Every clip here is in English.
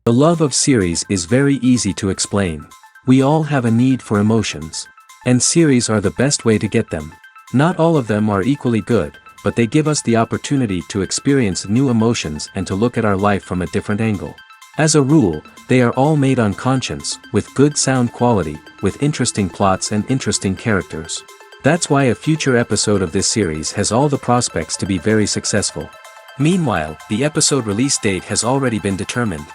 The love of series is very easy to explain. We all have a need for emotions. And series are the best way to get them. Not all of them are equally good, but they give us the opportunity to experience new emotions and to look at our life from a different angle. As a rule, they are all made on conscience, with good sound quality, with interesting plots and interesting characters. That's why a future episode of this series has all the prospects to be very successful. Meanwhile, the episode release date has already been determined.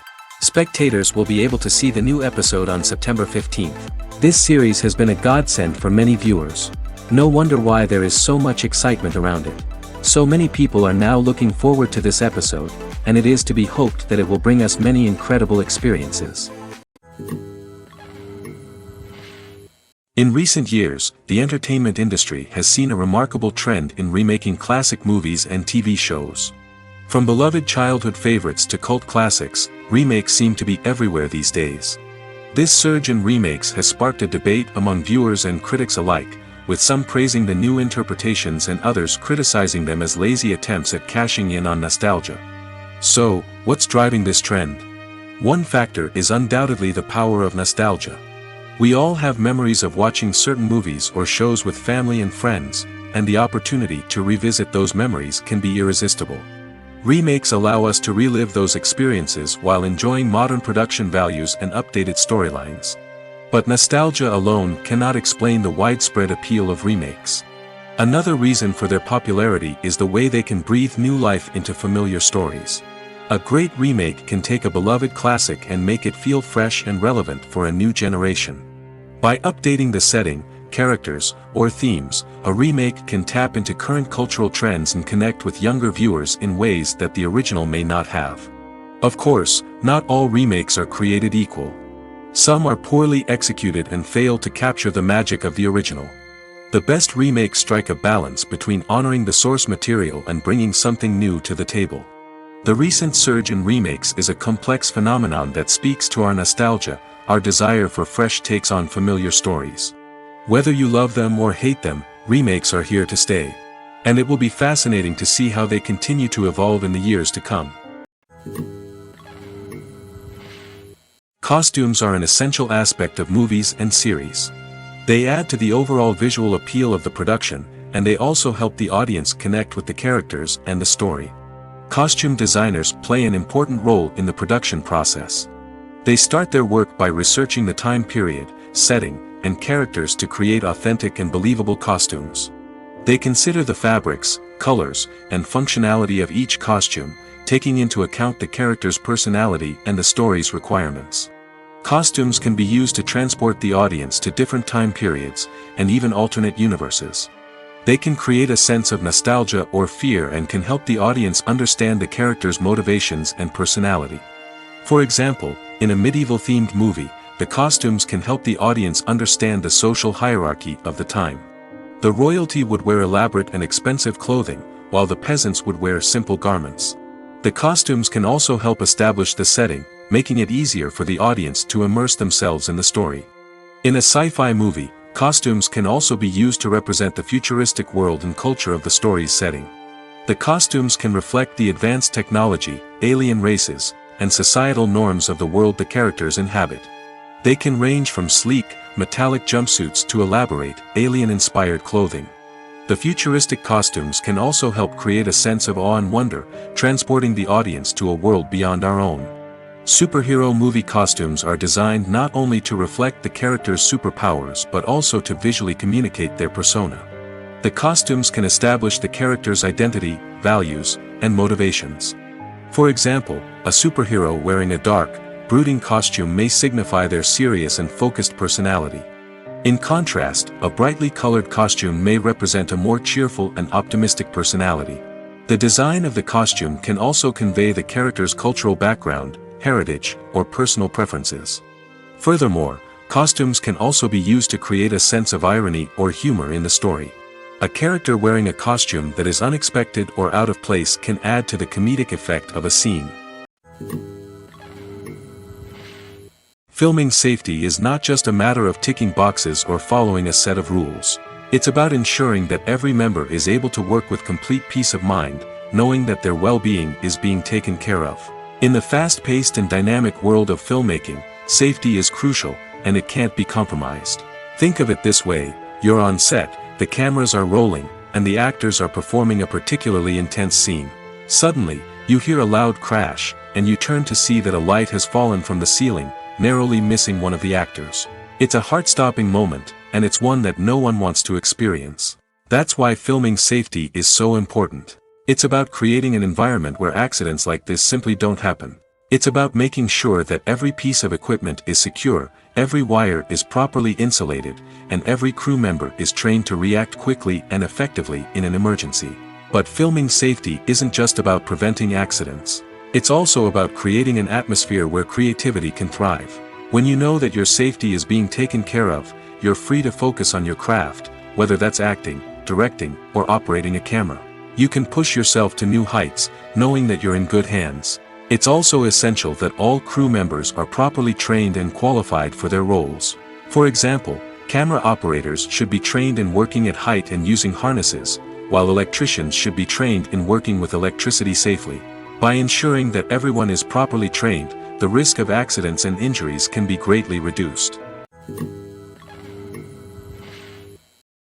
Spectators will be able to see the new episode on September 15th. This series has been a godsend for many viewers. No wonder why there is so much excitement around it. So many people are now looking forward to this episode, and it is to be hoped that it will bring us many incredible experiences. In recent years, the entertainment industry has seen a remarkable trend in remaking classic movies and TV shows. From beloved childhood favorites to cult classics, remakes seem to be everywhere these days. This surge in remakes has sparked a debate among viewers and critics alike, with some praising the new interpretations and others criticizing them as lazy attempts at cashing in on nostalgia. So, what's driving this trend? One factor is undoubtedly the power of nostalgia. We all have memories of watching certain movies or shows with family and friends, and the opportunity to revisit those memories can be irresistible. Remakes allow us to relive those experiences while enjoying modern production values and updated storylines. But nostalgia alone cannot explain the widespread appeal of remakes. Another reason for their popularity is the way they can breathe new life into familiar stories. A great remake can take a beloved classic and make it feel fresh and relevant for a new generation. By updating the setting, characters, or themes, a remake can tap into current cultural trends and connect with younger viewers in ways that the original may not have. Of course, not all remakes are created equal. Some are poorly executed and fail to capture the magic of the original. The best remakes strike a balance between honoring the source material and bringing something new to the table. The recent surge in remakes is a complex phenomenon that speaks to our nostalgia, our desire for fresh takes on familiar stories. Whether you love them or hate them, remakes are here to stay. And it will be fascinating to see how they continue to evolve in the years to come. Costumes are an essential aspect of movies and series. They add to the overall visual appeal of the production, and they also help the audience connect with the characters and the story. Costume designers play an important role in the production process. They start their work by researching the time period, setting, and characters to create authentic and believable costumes. They consider the fabrics, colors, and functionality of each costume, taking into account the character's personality and the story's requirements. Costumes can be used to transport the audience to different time periods, and even alternate universes. They can create a sense of nostalgia or fear and can help the audience understand the character's motivations and personality. For example, in a medieval-themed movie, the costumes can help the audience understand the social hierarchy of the time. The royalty would wear elaborate and expensive clothing, while the peasants would wear simple garments. The costumes can also help establish the setting, making it easier for the audience to immerse themselves in the story. In a sci-fi movie, costumes can also be used to represent the futuristic world and culture of the story's setting. The costumes can reflect the advanced technology, alien races, and societal norms of the world the characters inhabit. They can range from sleek, metallic jumpsuits to elaborate, alien-inspired clothing. The futuristic costumes can also help create a sense of awe and wonder, transporting the audience to a world beyond our own. Superhero movie costumes are designed not only to reflect the character's superpowers but also to visually communicate their persona. The costumes can establish the character's identity, values, and motivations. For example, a superhero wearing a dark, brooding costume may signify their serious and focused personality. In contrast, a brightly colored costume may represent a more cheerful and optimistic personality. The design of the costume can also convey the character's cultural background, heritage, or personal preferences. Furthermore, costumes can also be used to create a sense of irony or humor in the story. A character wearing a costume that is unexpected or out of place can add to the comedic effect of a scene. Filming safety is not just a matter of ticking boxes or following a set of rules. It's about ensuring that every member is able to work with complete peace of mind, knowing that their well-being is being taken care of. In the fast-paced and dynamic world of filmmaking, safety is crucial, and it can't be compromised. Think of it this way: you're on set, the cameras are rolling, and the actors are performing a particularly intense scene. Suddenly, you hear a loud crash, and you turn to see that a light has fallen from the ceiling, narrowly missing one of the actors. It's a heart-stopping moment, and it's one that no one wants to experience. That's why filming safety is so important. It's about creating an environment where accidents like this simply don't happen. It's about making sure that every piece of equipment is secure, every wire is properly insulated, and every crew member is trained to react quickly and effectively in an emergency. But filming safety isn't just about preventing accidents. It's also about creating an atmosphere where creativity can thrive. When you know that your safety is being taken care of, you're free to focus on your craft, whether that's acting, directing, or operating a camera. You can push yourself to new heights, knowing that you're in good hands. It's also essential that all crew members are properly trained and qualified for their roles. For example, camera operators should be trained in working at height and using harnesses, while electricians should be trained in working with electricity safely. By ensuring that everyone is properly trained, the risk of accidents and injuries can be greatly reduced.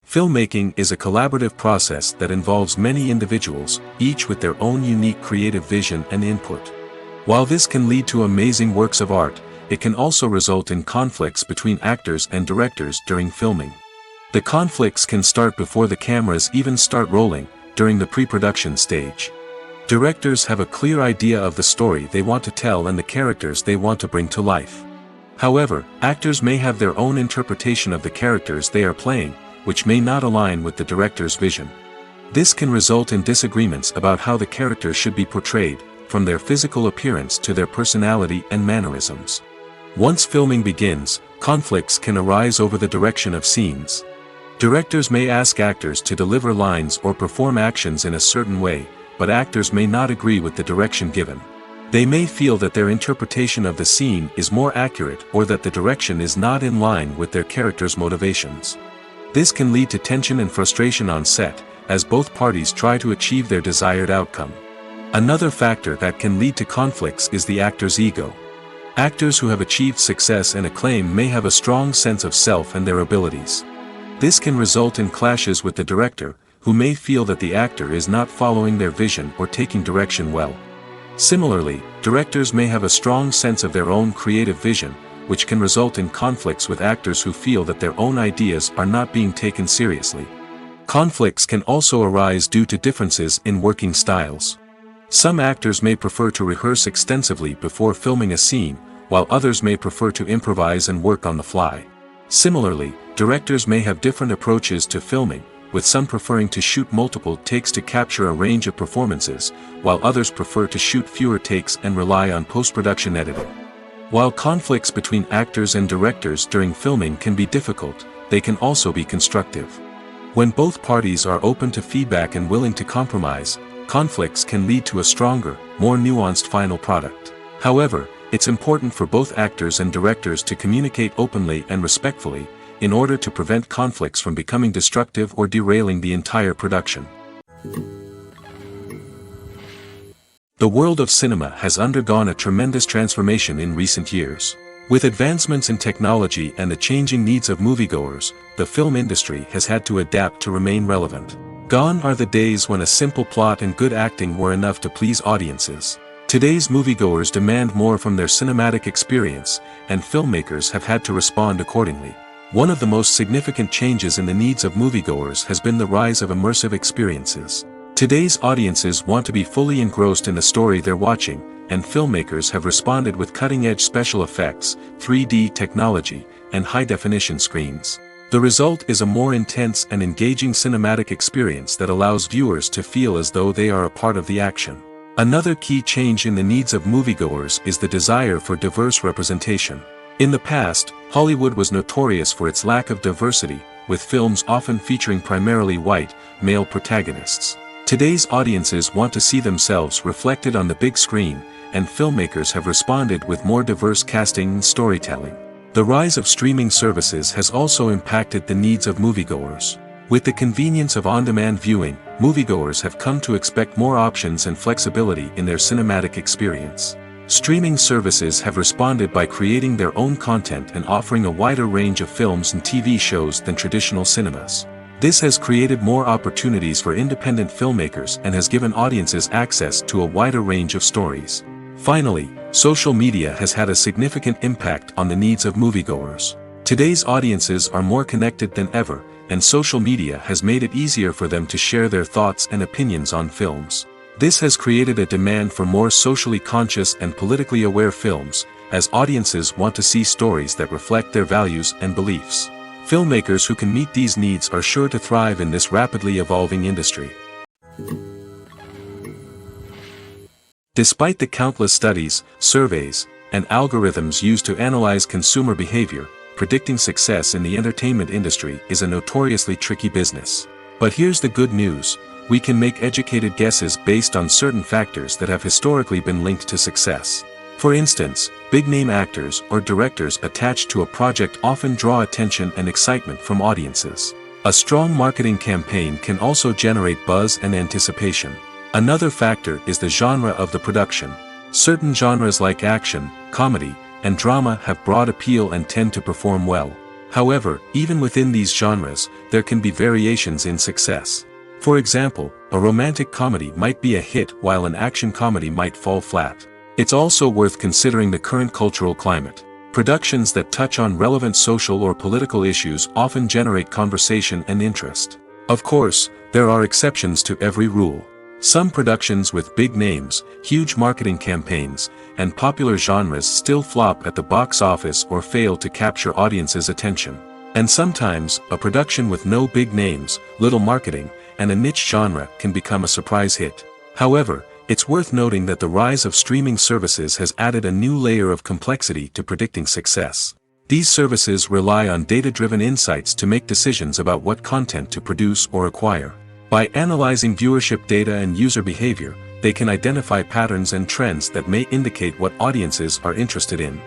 Filmmaking is a collaborative process that involves many individuals, each with their own unique creative vision and input. While this can lead to amazing works of art, it can also result in conflicts between actors and directors during filming. The conflicts can start before the cameras even start rolling, during the pre-production stage. Directors have a clear idea of the story they want to tell and the characters they want to bring to life. However, actors may have their own interpretation of the characters they are playing, which may not align with the director's vision. This can result in disagreements about how the characters should be portrayed, from their physical appearance to their personality and mannerisms. Once filming begins, conflicts can arise over the direction of scenes. Directors may ask actors to deliver lines or perform actions in a certain way, but actors may not agree with the direction given. They may feel that their interpretation of the scene is more accurate or that the direction is not in line with their character's motivations. This can lead to tension and frustration on set, as both parties try to achieve their desired outcome. Another factor that can lead to conflicts is the actor's ego. Actors who have achieved success and acclaim may have a strong sense of self and their abilities. This can result in clashes with the director, who may feel that the actor is not following their vision or taking direction well. Similarly, directors may have a strong sense of their own creative vision, which can result in conflicts with actors who feel that their own ideas are not being taken seriously. Conflicts can also arise due to differences in working styles. Some actors may prefer to rehearse extensively before filming a scene, while others may prefer to improvise and work on the fly. Similarly, directors may have different approaches to filming, with some preferring to shoot multiple takes to capture a range of performances, while others prefer to shoot fewer takes and rely on post-production editing. While conflicts between actors and directors during filming can be difficult, they can also be constructive. When both parties are open to feedback and willing to compromise, conflicts can lead to a stronger, more nuanced final product. However, it's important for both actors and directors to communicate openly and respectfully, in order to prevent conflicts from becoming destructive or derailing the entire production. The world of cinema has undergone a tremendous transformation in recent years. With advancements in technology and the changing needs of moviegoers, the film industry has had to adapt to remain relevant. Gone are the days when a simple plot and good acting were enough to please audiences. Today's moviegoers demand more from their cinematic experience, and filmmakers have had to respond accordingly. One of the most significant changes in the needs of moviegoers has been the rise of immersive experiences. Today's audiences want to be fully engrossed in the story they're watching, and filmmakers have responded with cutting-edge special effects, 3D technology, and high-definition screens. The result is a more intense and engaging cinematic experience that allows viewers to feel as though they are a part of the action. Another key change in the needs of moviegoers is the desire for diverse representation. In the past, Hollywood was notorious for its lack of diversity, with films often featuring primarily white, male protagonists. Today's audiences want to see themselves reflected on the big screen, and filmmakers have responded with more diverse casting and storytelling. The rise of streaming services has also impacted the needs of moviegoers. With the convenience of on-demand viewing, moviegoers have come to expect more options and flexibility in their cinematic experience. Streaming services have responded by creating their own content and offering a wider range of films and TV shows than traditional cinemas. This has created more opportunities for independent filmmakers and has given audiences access to a wider range of stories. Finally, social media has had a significant impact on the needs of moviegoers. Today's audiences are more connected than ever, and social media has made it easier for them to share their thoughts and opinions on films. This has created a demand for more socially conscious and politically aware films, as audiences want to see stories that reflect their values and beliefs. Filmmakers who can meet these needs are sure to thrive in this rapidly evolving industry. Despite the countless studies, surveys, and algorithms used to analyze consumer behavior, predicting success in the entertainment industry is a notoriously tricky business. But here's the good news: we can make educated guesses based on certain factors that have historically been linked to success. For instance, big-name actors or directors attached to a project often draw attention and excitement from audiences. A strong marketing campaign can also generate buzz and anticipation. Another factor is the genre of the production. Certain genres like action, comedy, and drama have broad appeal and tend to perform well. However, even within these genres, there can be variations in success. For example, a romantic comedy might be a hit while an action comedy might fall flat. It's also worth considering the current cultural climate. Productions that touch on relevant social or political issues often generate conversation and interest. Of course, there are exceptions to every rule. Some productions with big names, huge marketing campaigns, and popular genres still flop at the box office or fail to capture audiences' attention. And sometimes, a production with no big names, little marketing, and a niche genre can become a surprise hit. However, it's worth noting that the rise of streaming services has added a new layer of complexity to predicting success. These services rely on data-driven insights to make decisions about what content to produce or acquire. By analyzing viewership data and user behavior, they can identify patterns and trends that may indicate what audiences are interested in.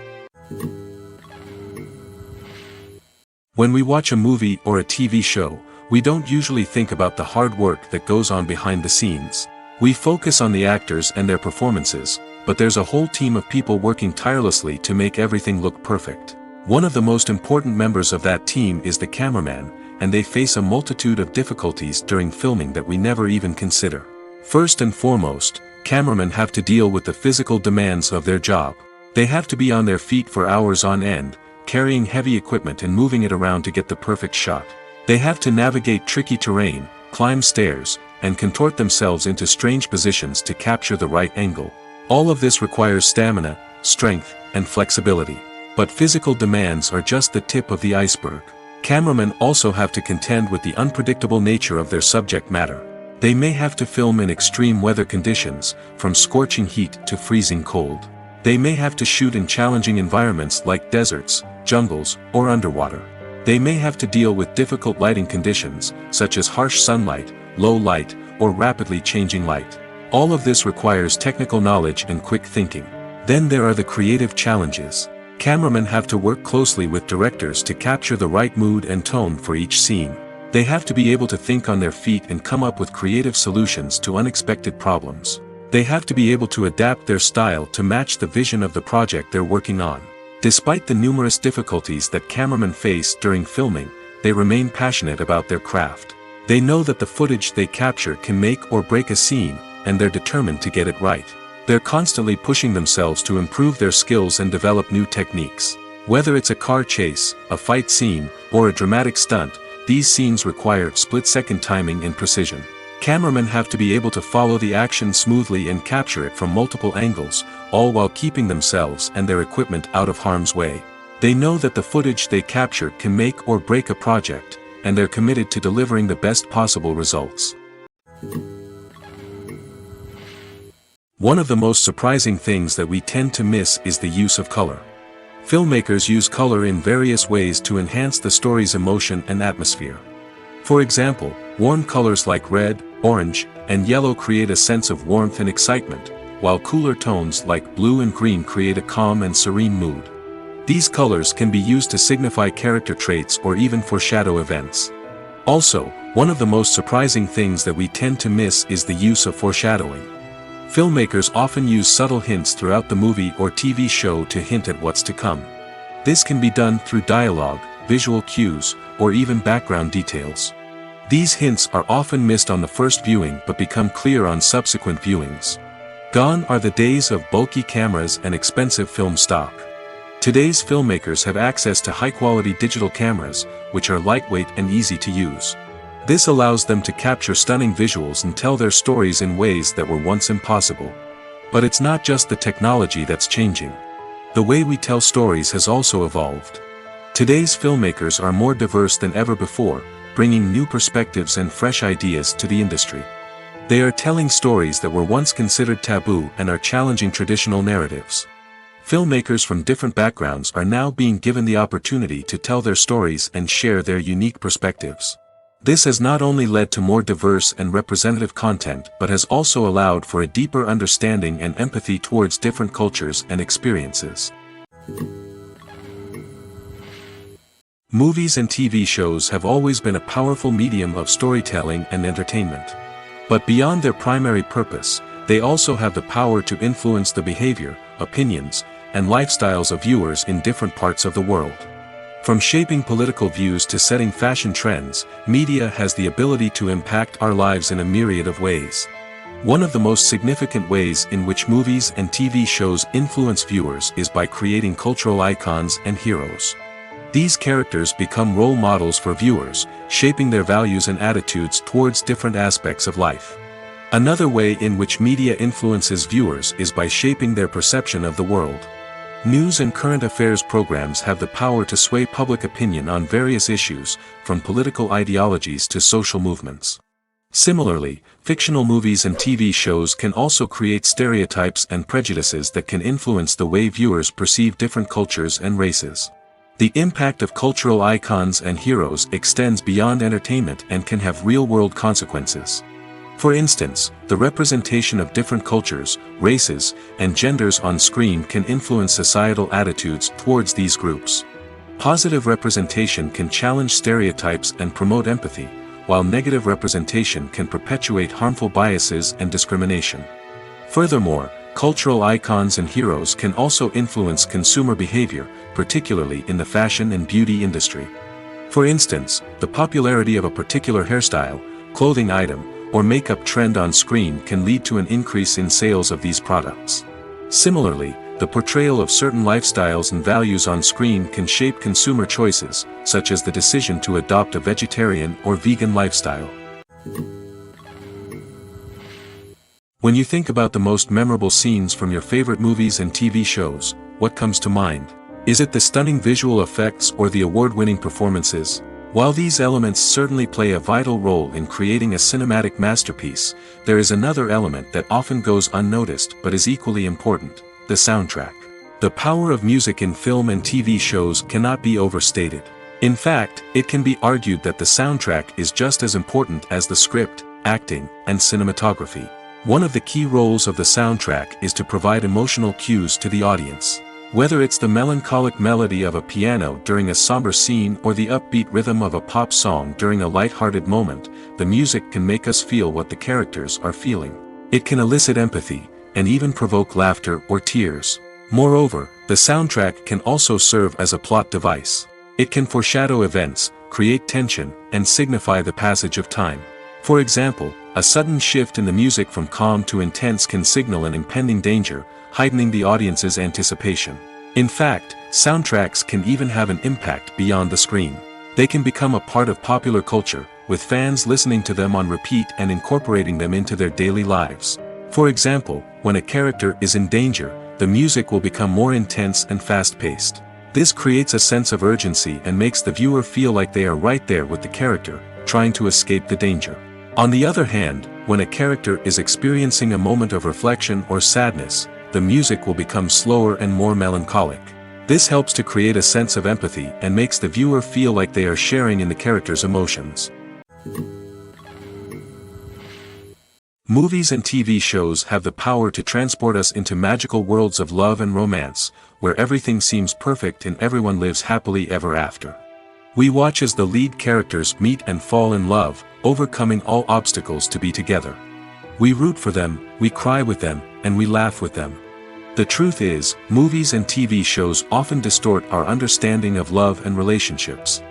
When we watch a movie or a TV show, we don't usually think about the hard work that goes on behind the scenes. We focus on the actors and their performances, but there's a whole team of people working tirelessly to make everything look perfect. One of the most important members of that team is the cameraman, and they face a multitude of difficulties during filming that we never even consider. First and foremost, cameramen have to deal with the physical demands of their job. They have to be on their feet for hours on end, carrying heavy equipment and moving it around to get the perfect shot. They have to navigate tricky terrain, climb stairs, and contort themselves into strange positions to capture the right angle. All of this requires stamina, strength, and flexibility. But physical demands are just the tip of the iceberg. Cameramen also have to contend with the unpredictable nature of their subject matter. They may have to film in extreme weather conditions, from scorching heat to freezing cold. They may have to shoot in challenging environments like deserts, jungles, or underwater. They may have to deal with difficult lighting conditions, such as harsh sunlight, low light, or rapidly changing light. All of this requires technical knowledge and quick thinking. Then there are the creative challenges. Cameramen have to work closely with directors to capture the right mood and tone for each scene. They have to be able to think on their feet and come up with creative solutions to unexpected problems. They have to be able to adapt their style to match the vision of the project they're working on. Despite the numerous difficulties that cameramen face during filming, they remain passionate about their craft. They know that the footage they capture can make or break a scene, and they're determined to get it right. They're constantly pushing themselves to improve their skills and develop new techniques. Whether it's a car chase, a fight scene, or a dramatic stunt, these scenes require split-second timing and precision. Cameramen have to be able to follow the action smoothly and capture it from multiple angles, all while keeping themselves and their equipment out of harm's way. They know that the footage they capture can make or break a project, and they're committed to delivering the best possible results. One of the most surprising things that we tend to miss is the use of color. Filmmakers use color in various ways to enhance the story's emotion and atmosphere. For example, warm colors like red, orange, and yellow create a sense of warmth and excitement, while cooler tones like blue and green create a calm and serene mood. These colors can be used to signify character traits or even foreshadow events. Also, one of the most surprising things that we tend to miss is the use of foreshadowing. Filmmakers often use subtle hints throughout the movie or TV show to hint at what's to come. This can be done through dialogue, visual cues, or even background details. These hints are often missed on the first viewing but become clear on subsequent viewings. Gone are the days of bulky cameras and expensive film stock. Today's filmmakers have access to high-quality digital cameras, which are lightweight and easy to use. This allows them to capture stunning visuals and tell their stories in ways that were once impossible. But it's not just the technology that's changing. The way we tell stories has also evolved. Today's filmmakers are more diverse than ever before, bringing new perspectives and fresh ideas to the industry. They are telling stories that were once considered taboo and are challenging traditional narratives. Filmmakers from different backgrounds are now being given the opportunity to tell their stories and share their unique perspectives. This has not only led to more diverse and representative content but has also allowed for a deeper understanding and empathy towards different cultures and experiences. Movies and TV shows have always been a powerful medium of storytelling and entertainment. But beyond their primary purpose, they also have the power to influence the behavior, opinions, and lifestyles of viewers in different parts of the world. From shaping political views to setting fashion trends, media has the ability to impact our lives in a myriad of ways. One of the most significant ways in which movies and TV shows influence viewers is by creating cultural icons and heroes. These characters become role models for viewers, shaping their values and attitudes towards different aspects of life. Another way in which media influences viewers is by shaping their perception of the world. News and current affairs programs have the power to sway public opinion on various issues, from political ideologies to social movements. Similarly, fictional movies and TV shows can also create stereotypes and prejudices that can influence the way viewers perceive different cultures and races. The impact of cultural icons and heroes extends beyond entertainment and can have real-world consequences. For instance, the representation of different cultures, races, and genders on screen can influence societal attitudes towards these groups. Positive representation can challenge stereotypes and promote empathy, while negative representation can perpetuate harmful biases and discrimination. Furthermore, cultural icons and heroes can also influence consumer behavior, particularly in the fashion and beauty industry. For instance, the popularity of a particular hairstyle, clothing item, or makeup trend on screen can lead to an increase in sales of these products. Similarly, the portrayal of certain lifestyles and values on screen can shape consumer choices, such as the decision to adopt a vegetarian or vegan lifestyle. When you think about the most memorable scenes from your favorite movies and TV shows, what comes to mind? Is it the stunning visual effects or the award-winning performances? While these elements certainly play a vital role in creating a cinematic masterpiece, there is another element that often goes unnoticed but is equally important: the soundtrack. The power of music in film and TV shows cannot be overstated. In fact, it can be argued that the soundtrack is just as important as the script, acting, and cinematography. One of the key roles of the soundtrack is to provide emotional cues to the audience. Whether it's the melancholic melody of a piano during a somber scene or the upbeat rhythm of a pop song during a light-hearted moment, the music can make us feel what the characters are feeling. It can elicit empathy, and even provoke laughter or tears. Moreover, the soundtrack can also serve as a plot device. It can foreshadow events, create tension, and signify the passage of time. For example, a sudden shift in the music from calm to intense can signal an impending danger, heightening the audience's anticipation. In fact, soundtracks can even have an impact beyond the screen. They can become a part of popular culture, with fans listening to them on repeat and incorporating them into their daily lives. For example, when a character is in danger, the music will become more intense and fast-paced. This creates a sense of urgency and makes the viewer feel like they are right there with the character, trying to escape the danger. On the other hand, when a character is experiencing a moment of reflection or sadness, the music will become slower and more melancholic. This helps to create a sense of empathy and makes the viewer feel like they are sharing in the character's emotions. Movies and TV shows have the power to transport us into magical worlds of love and romance, where everything seems perfect and everyone lives happily ever after. We watch as the lead characters meet and fall in love, overcoming all obstacles to be together. We root for them, we cry with them, and we laugh with them. The truth is, movies and TV shows often distort our understanding of love and relationships.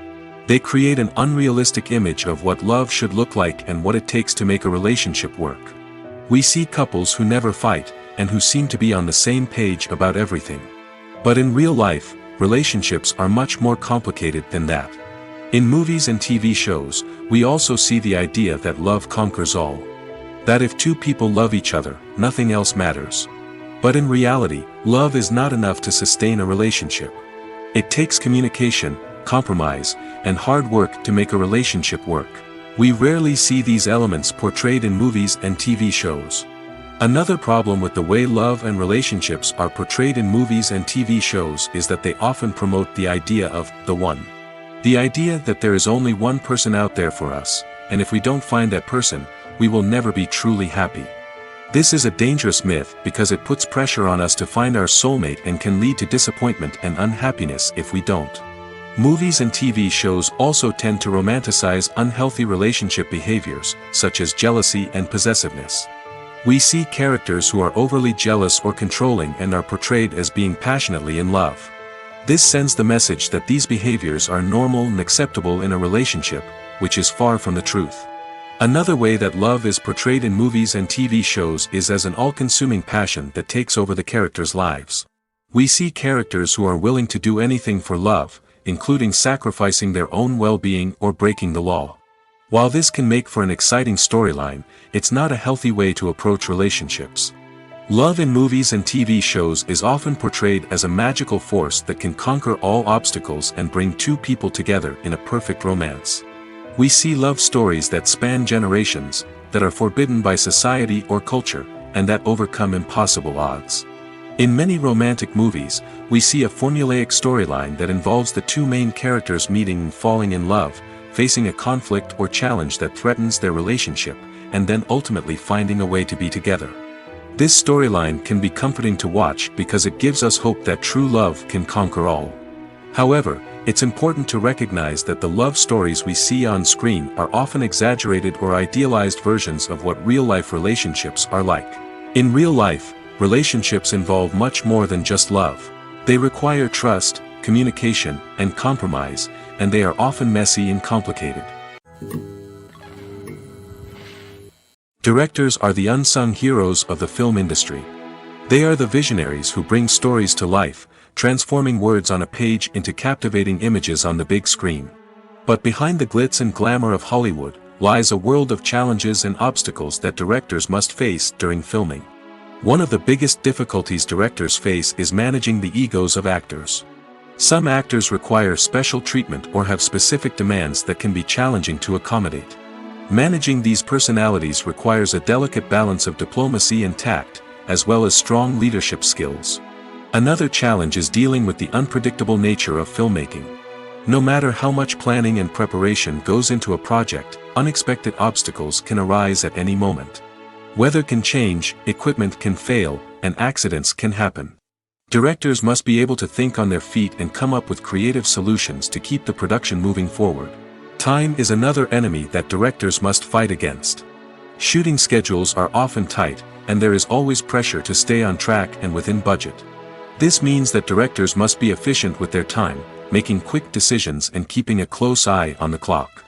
They create an unrealistic image of what love should look like and what it takes to make a relationship work. We see couples who never fight, and who seem to be on the same page about everything. But in real life, relationships are much more complicated than that. In movies and TV shows, we also see the idea that love conquers all. That if two people love each other, nothing else matters. But in reality, love is not enough to sustain a relationship. It takes communication, compromise, and hard work to make a relationship work. We rarely see these elements portrayed in movies and TV shows. Another problem with the way love and relationships are portrayed in movies and TV shows is that they often promote the idea of the one. The idea that there is only one person out there for us, and if we don't find that person, we will never be truly happy. This is a dangerous myth because it puts pressure on us to find our soulmate and can lead to disappointment and unhappiness if we don't. Movies and TV shows also tend to romanticize unhealthy relationship behaviors, such as jealousy and possessiveness. We see characters who are overly jealous or controlling and are portrayed as being passionately in love. This sends the message that these behaviors are normal and acceptable in a relationship, which is far from the truth. Another way that love is portrayed in movies and TV shows is as an all-consuming passion that takes over the characters' lives. We see characters who are willing to do anything for love, including sacrificing their own well-being or breaking the law. While this can make for an exciting storyline, it's not a healthy way to approach relationships. Love in movies and TV shows is often portrayed as a magical force that can conquer all obstacles and bring two people together in a perfect romance. We see love stories that span generations, that are forbidden by society or culture, and that overcome impossible odds. In many romantic movies, we see a formulaic storyline that involves the two main characters meeting and falling in love, facing a conflict or challenge that threatens their relationship, and then ultimately finding a way to be together. This storyline can be comforting to watch because it gives us hope that true love can conquer all. However, it's important to recognize that the love stories we see on screen are often exaggerated or idealized versions of what real-life relationships are like. In real life, relationships involve much more than just love. They require trust, communication, and compromise, and they are often messy and complicated. Directors are the unsung heroes of the film industry. They are the visionaries who bring stories to life, transforming words on a page into captivating images on the big screen. But behind the glitz and glamour of Hollywood, lies a world of challenges and obstacles that directors must face during filming. One of the biggest difficulties directors face is managing the egos of actors. Some actors require special treatment or have specific demands that can be challenging to accommodate. Managing these personalities requires a delicate balance of diplomacy and tact, as well as strong leadership skills. Another challenge is dealing with the unpredictable nature of filmmaking. No matter how much planning and preparation goes into a project, unexpected obstacles can arise at any moment. Weather can change, equipment can fail, and accidents can happen. Directors must be able to think on their feet and come up with creative solutions to keep the production moving forward. Time is another enemy that directors must fight against. Shooting schedules are often tight, and there is always pressure to stay on track and within budget. This means that directors must be efficient with their time, making quick decisions and keeping a close eye on the clock.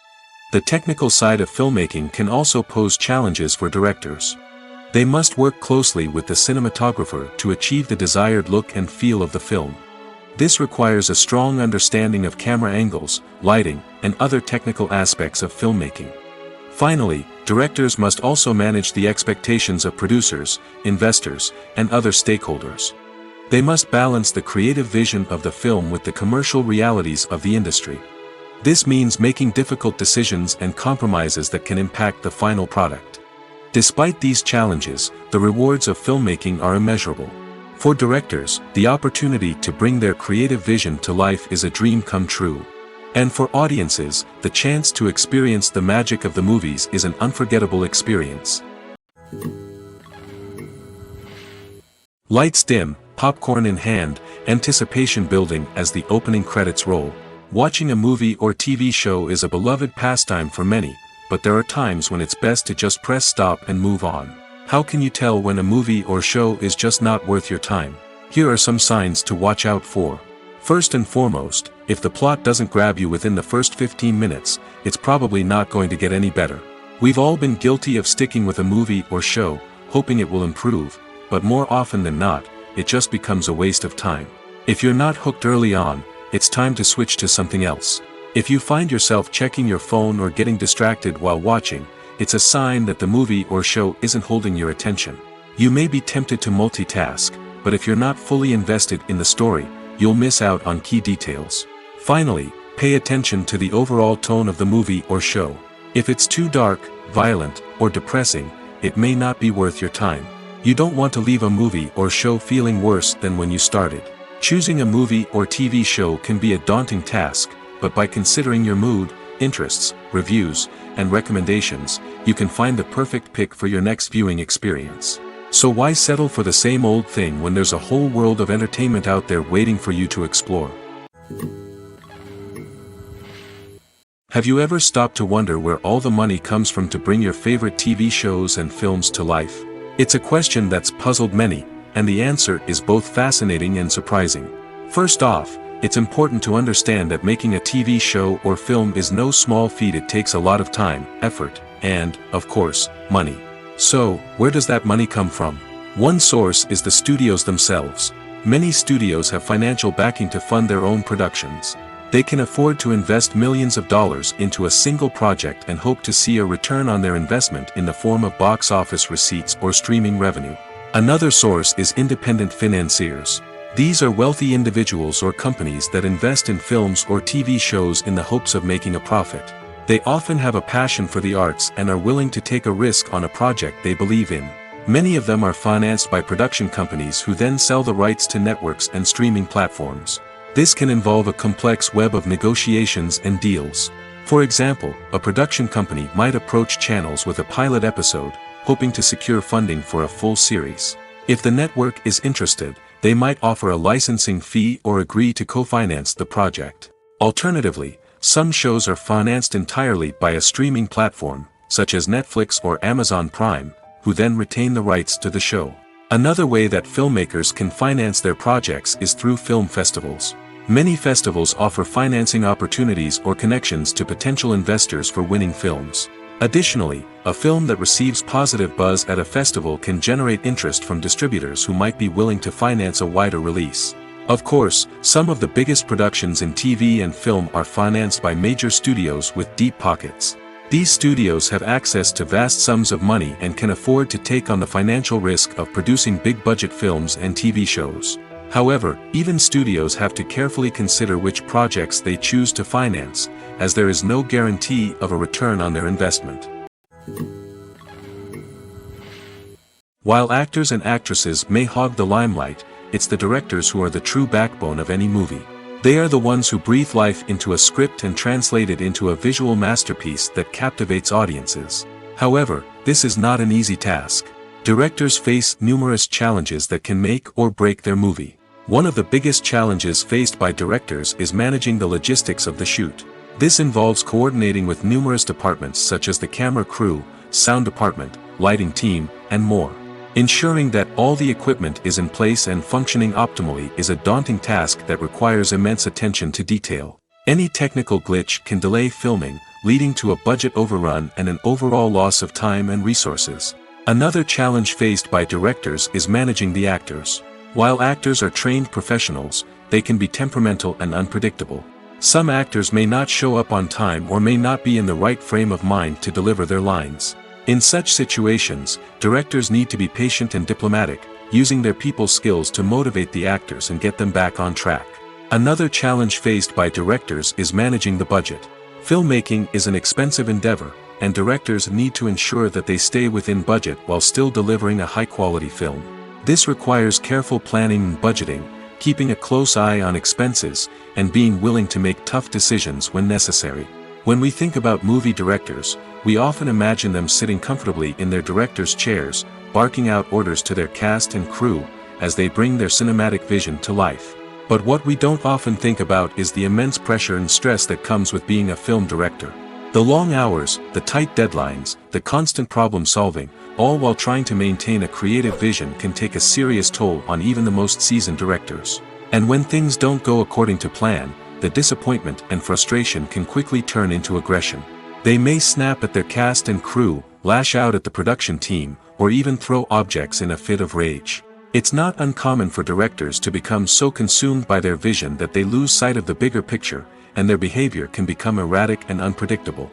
The technical side of filmmaking can also pose challenges for directors. They must work closely with the cinematographer to achieve the desired look and feel of the film. This requires a strong understanding of camera angles, lighting, and other technical aspects of filmmaking. Finally, directors must also manage the expectations of producers, investors, and other stakeholders. They must balance the creative vision of the film with the commercial realities of the industry. This means making difficult decisions and compromises that can impact the final product. Despite these challenges, the rewards of filmmaking are immeasurable. For directors, the opportunity to bring their creative vision to life is a dream come true. And for audiences, the chance to experience the magic of the movies is an unforgettable experience. Lights dim, popcorn in hand, anticipation building as the opening credits roll. Watching a movie or TV show is a beloved pastime for many, but there are times when it's best to just press stop and move on. How can you tell when a movie or show is just not worth your time? Here are some signs to watch out for. First and foremost, if the plot doesn't grab you within the first 15 minutes, it's probably not going to get any better. We've all been guilty of sticking with a movie or show, hoping it will improve, but more often than not, it just becomes a waste of time. If you're not hooked early on, it's time to switch to something else. If you find yourself checking your phone or getting distracted while watching, it's a sign that the movie or show isn't holding your attention. You may be tempted to multitask, but if you're not fully invested in the story, you'll miss out on key details. Finally, pay attention to the overall tone of the movie or show. If it's too dark, violent, or depressing, it may not be worth your time. You don't want to leave a movie or show feeling worse than when you started. Choosing a movie or TV show can be a daunting task, but by considering your mood, interests, reviews, and recommendations, you can find the perfect pick for your next viewing experience. So why settle for the same old thing when there's a whole world of entertainment out there waiting for you to explore? Have you ever stopped to wonder where all the money comes from to bring your favorite TV shows and films to life? It's a question that's puzzled many, and the answer is both fascinating and surprising. First off, it's important to understand that making a TV show or film is no small feat. It takes a lot of time, effort, and, of course, money. So, where does that money come from? One source is the studios themselves. Many studios have financial backing to fund their own productions. They can afford to invest millions of dollars into a single project and hope to see a return on their investment in the form of box office receipts or streaming revenue. Another source is independent financiers. These are wealthy individuals or companies that invest in films or TV shows in the hopes of making a profit. They often have a passion for the arts and are willing to take a risk on a project they believe in. Many of them are financed by production companies who then sell the rights to networks and streaming platforms. This can involve a complex web of negotiations and deals. For example, a production company might approach channels with a pilot episode, hoping to secure funding for a full series. If the network is interested, they might offer a licensing fee or agree to co-finance the project. Alternatively, some shows are financed entirely by a streaming platform, such as Netflix or Amazon Prime, who then retain the rights to the show. Another way that filmmakers can finance their projects is through film festivals. Many festivals offer financing opportunities or connections to potential investors for winning films. Additionally, a film that receives positive buzz at a festival can generate interest from distributors who might be willing to finance a wider release. Of course, some of the biggest productions in TV and film are financed by major studios with deep pockets. These studios have access to vast sums of money and can afford to take on the financial risk of producing big-budget films and TV shows. However, even studios have to carefully consider which projects they choose to finance, as there is no guarantee of a return on their investment. While actors and actresses may hog the limelight, it's the directors who are the true backbone of any movie. They are the ones who breathe life into a script and translate it into a visual masterpiece that captivates audiences. However, this is not an easy task. Directors face numerous challenges that can make or break their movie. One of the biggest challenges faced by directors is managing the logistics of the shoot. This involves coordinating with numerous departments such as the camera crew, sound department, lighting team, and more. Ensuring that all the equipment is in place and functioning optimally is a daunting task that requires immense attention to detail. Any technical glitch can delay filming, leading to a budget overrun and an overall loss of time and resources. Another challenge faced by directors is managing the actors. While actors are trained professionals, they can be temperamental and unpredictable. Some actors may not show up on time or may not be in the right frame of mind to deliver their lines. In such situations, directors need to be patient and diplomatic, using their people skills to motivate the actors and get them back on track. Another challenge faced by directors is managing the budget. Filmmaking is an expensive endeavor, and directors need to ensure that they stay within budget while still delivering a high-quality film. This requires careful planning and budgeting, keeping a close eye on expenses, and being willing to make tough decisions when necessary. When we think about movie directors, we often imagine them sitting comfortably in their director's chairs, barking out orders to their cast and crew, as they bring their cinematic vision to life. But what we don't often think about is the immense pressure and stress that comes with being a film director. The long hours, the tight deadlines, the constant problem solving, all while trying to maintain a creative vision can take a serious toll on even the most seasoned directors. And when things don't go according to plan, the disappointment and frustration can quickly turn into aggression. They may snap at their cast and crew, lash out at the production team, or even throw objects in a fit of rage. It's not uncommon for directors to become so consumed by their vision that they lose sight of the bigger picture, and their behavior can become erratic and unpredictable.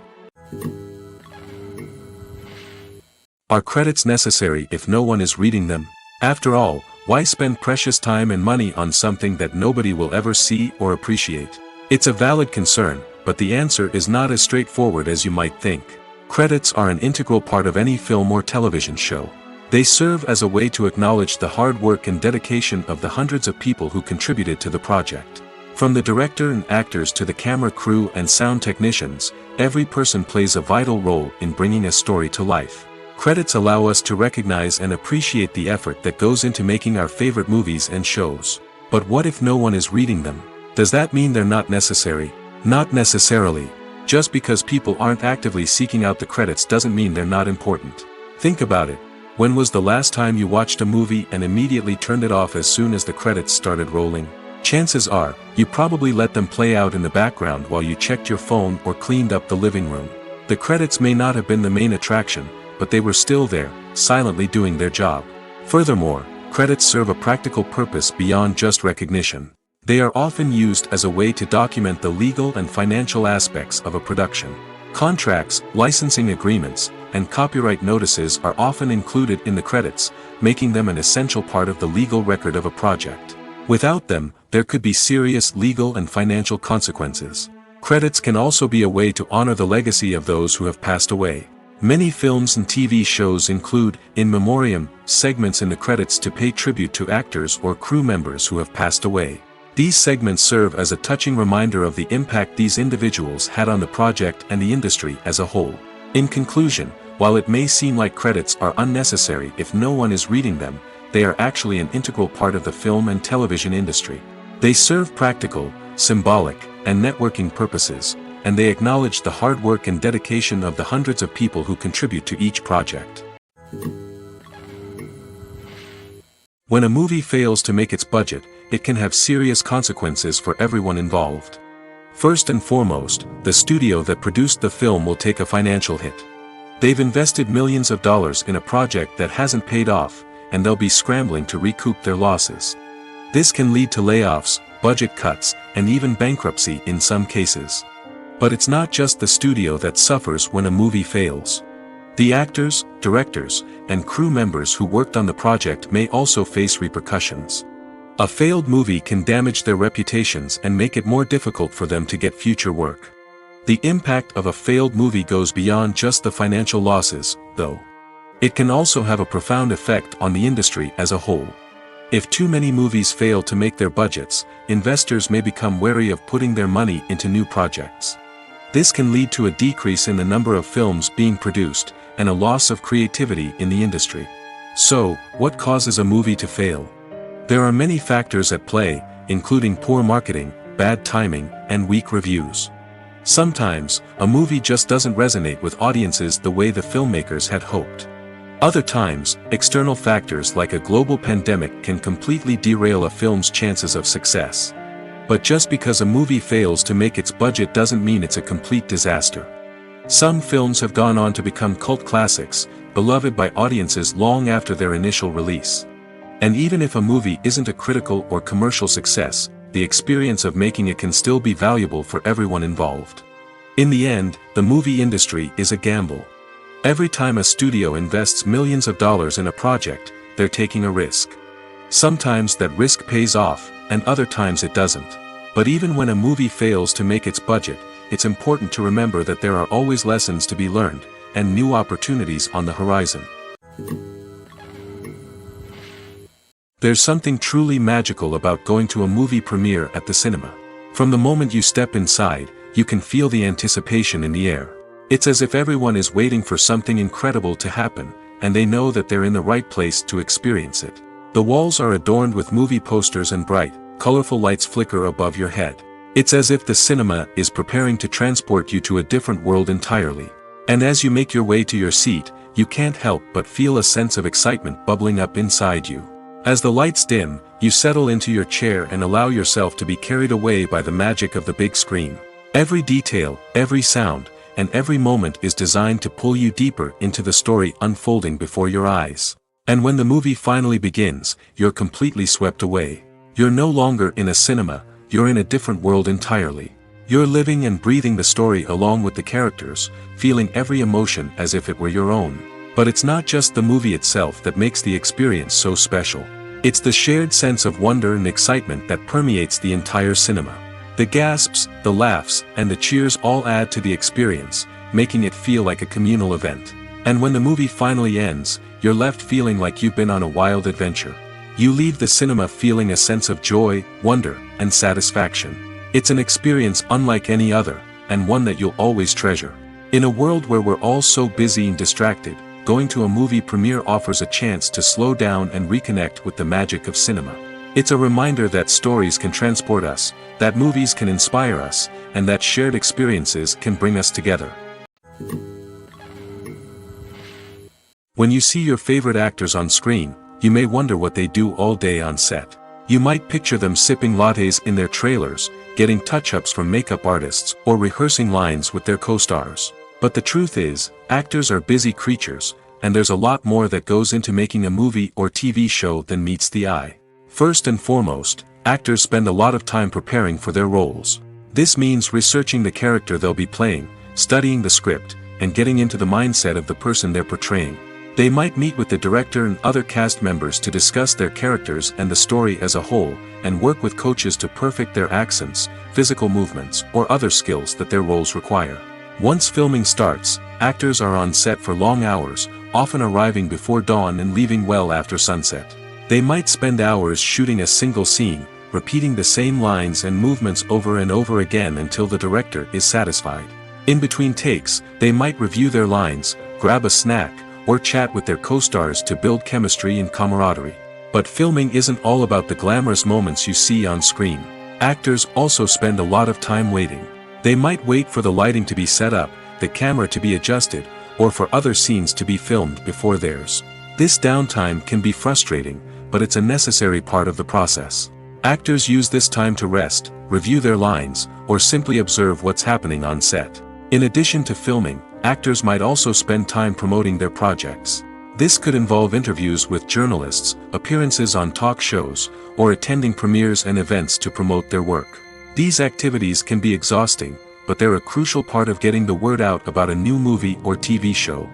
Are credits necessary if no one is reading them? After all, why spend precious time and money on something that nobody will ever see or appreciate? It's a valid concern, but the answer is not as straightforward as you might think. Credits are an integral part of any film or television show. They serve as a way to acknowledge the hard work and dedication of the hundreds of people who contributed to the project. From the director and actors to the camera crew and sound technicians, every person plays a vital role in bringing a story to life. Credits allow us to recognize and appreciate the effort that goes into making our favorite movies and shows. But what if no one is reading them? Does that mean they're not necessary? Not necessarily. Just because people aren't actively seeking out the credits doesn't mean they're not important. Think about it. When was the last time you watched a movie and immediately turned it off as soon as the credits started rolling? Chances are, you probably let them play out in the background while you checked your phone or cleaned up the living room. The credits may not have been the main attraction, but they were still there, silently doing their job. Furthermore, credits serve a practical purpose beyond just recognition. They are often used as a way to document the legal and financial aspects of a production. Contracts, licensing agreements, and copyright notices are often included in the credits, making them an essential part of the legal record of a project. Without them, there could be serious legal and financial consequences. Credits can also be a way to honor the legacy of those who have passed away. Many films and TV shows include, in memoriam, segments in the credits to pay tribute to actors or crew members who have passed away. These segments serve as a touching reminder of the impact these individuals had on the project and the industry as a whole. In conclusion, while it may seem like credits are unnecessary if no one is reading them, they are actually an integral part of the film and television industry. They serve practical, symbolic, and networking purposes, and they acknowledge the hard work and dedication of the hundreds of people who contribute to each project. When a movie fails to make its budget, it can have serious consequences for everyone involved. First and foremost, the studio that produced the film will take a financial hit. They've invested millions of dollars in a project that hasn't paid off, and they'll be scrambling to recoup their losses. This can lead to layoffs, budget cuts, and even bankruptcy in some cases. But it's not just the studio that suffers when a movie fails. The actors, directors, and crew members who worked on the project may also face repercussions. A failed movie can damage their reputations and make it more difficult for them to get future work. The impact of a failed movie goes beyond just the financial losses, though. It can also have a profound effect on the industry as a whole. If too many movies fail to make their budgets, investors may become wary of putting their money into new projects. This can lead to a decrease in the number of films being produced, and a loss of creativity in the industry. So, what causes a movie to fail? There are many factors at play, including poor marketing, bad timing, and weak reviews. Sometimes, a movie just doesn't resonate with audiences the way the filmmakers had hoped. Other times, external factors like a global pandemic can completely derail a film's chances of success. But just because a movie fails to make its budget doesn't mean it's a complete disaster. Some films have gone on to become cult classics, beloved by audiences long after their initial release. And even if a movie isn't a critical or commercial success, the experience of making it can still be valuable for everyone involved. In the end, the movie industry is a gamble. Every time a studio invests millions of dollars in a project, they're taking a risk. Sometimes that risk pays off, and other times it doesn't. But even when a movie fails to make its budget, it's important to remember that there are always lessons to be learned, and new opportunities on the horizon. There's something truly magical about going to a movie premiere at the cinema. From the moment you step inside, you can feel the anticipation in the air. It's as if everyone is waiting for something incredible to happen, and they know that they're in the right place to experience it. The walls are adorned with movie posters and bright, colorful lights flicker above your head. It's as if the cinema is preparing to transport you to a different world entirely. And as you make your way to your seat, you can't help but feel a sense of excitement bubbling up inside you. As the lights dim, you settle into your chair and allow yourself to be carried away by the magic of the big screen. Every detail, every sound, and every moment is designed to pull you deeper into the story unfolding before your eyes. And when the movie finally begins, you're completely swept away. You're no longer in a cinema, you're in a different world entirely. You're living and breathing the story along with the characters, feeling every emotion as if it were your own. But it's not just the movie itself that makes the experience so special. It's the shared sense of wonder and excitement that permeates the entire cinema. The gasps, the laughs, and the cheers all add to the experience, making it feel like a communal event. And when the movie finally ends, you're left feeling like you've been on a wild adventure. You leave the cinema feeling a sense of joy, wonder, and satisfaction. It's an experience unlike any other, and one that you'll always treasure. In a world where we're all so busy and distracted, going to a movie premiere offers a chance to slow down and reconnect with the magic of cinema. It's a reminder that stories can transport us, that movies can inspire us, and that shared experiences can bring us together. When you see your favorite actors on screen, you may wonder what they do all day on set. You might picture them sipping lattes in their trailers, getting touch-ups from makeup artists, or rehearsing lines with their co-stars. But the truth is, actors are busy creatures, and there's a lot more that goes into making a movie or TV show than meets the eye. First and foremost, actors spend a lot of time preparing for their roles. This means researching the character they'll be playing, studying the script, and getting into the mindset of the person they're portraying. They might meet with the director and other cast members to discuss their characters and the story as a whole, and work with coaches to perfect their accents, physical movements, or other skills that their roles require. Once filming starts, actors are on set for long hours, often arriving before dawn and leaving well after sunset. They might spend hours shooting a single scene, repeating the same lines and movements over and over again until the director is satisfied. In between takes, they might review their lines, grab a snack, or chat with their co-stars to build chemistry and camaraderie. But filming isn't all about the glamorous moments you see on screen. Actors also spend a lot of time waiting. They might wait for the lighting to be set up, the camera to be adjusted, or for other scenes to be filmed before theirs. This downtime can be frustrating, but it's a necessary part of the process. Actors use this time to rest, review their lines, or simply observe what's happening on set. In addition to filming, actors might also spend time promoting their projects. This could involve interviews with journalists, appearances on talk shows, or attending premieres and events to promote their work. These activities can be exhausting, but they're a crucial part of getting the word out about a new movie or TV show.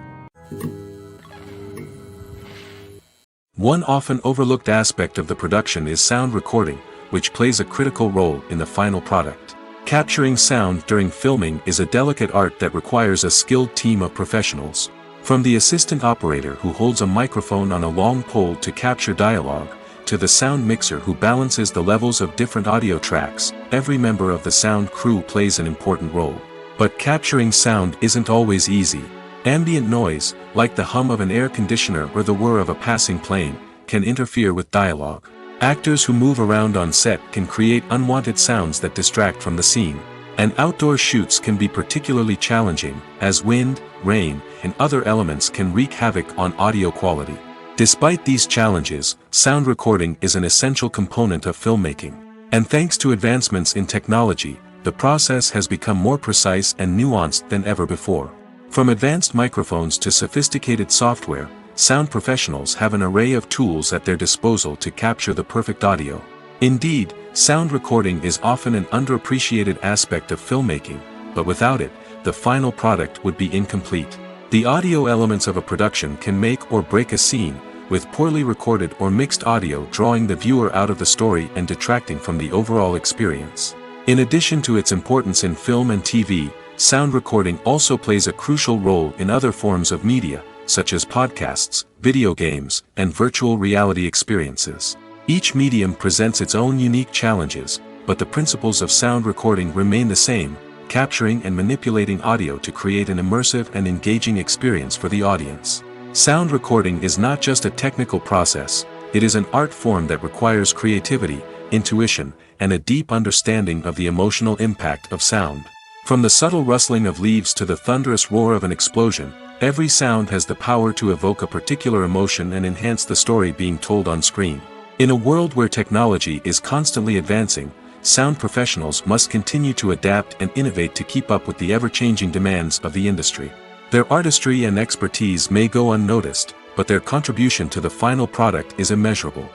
One often overlooked aspect of the production is sound recording, which plays a critical role in the final product. Capturing sound during filming is a delicate art that requires a skilled team of professionals. From the assistant operator who holds a microphone on a long pole to capture dialogue, to the sound mixer who balances the levels of different audio tracks, every member of the sound crew plays an important role. But capturing sound isn't always easy. Ambient noise, like the hum of an air conditioner or the whir of a passing plane, can interfere with dialogue. Actors who move around on set can create unwanted sounds that distract from the scene. And outdoor shoots can be particularly challenging, as wind, rain, and other elements can wreak havoc on audio quality. Despite these challenges, sound recording is an essential component of filmmaking. And thanks to advancements in technology, the process has become more precise and nuanced than ever before. From advanced microphones to sophisticated software, sound professionals have an array of tools at their disposal to capture the perfect audio. Indeed, sound recording is often an underappreciated aspect of filmmaking, but without it, the final product would be incomplete. The audio elements of a production can make or break a scene, with poorly recorded or mixed audio drawing the viewer out of the story and detracting from the overall experience. In addition to its importance in film and TV, sound recording also plays a crucial role in other forms of media, such as podcasts, video games, and virtual reality experiences. Each medium presents its own unique challenges, but the principles of sound recording remain the same, capturing and manipulating audio to create an immersive and engaging experience for the audience. Sound recording is not just a technical process, it is an art form that requires creativity, intuition, and a deep understanding of the emotional impact of sound. From the subtle rustling of leaves to the thunderous roar of an explosion, every sound has the power to evoke a particular emotion and enhance the story being told on screen. In a world where technology is constantly advancing, sound professionals must continue to adapt and innovate to keep up with the ever-changing demands of the industry. Their artistry and expertise may go unnoticed, but their contribution to the final product is immeasurable.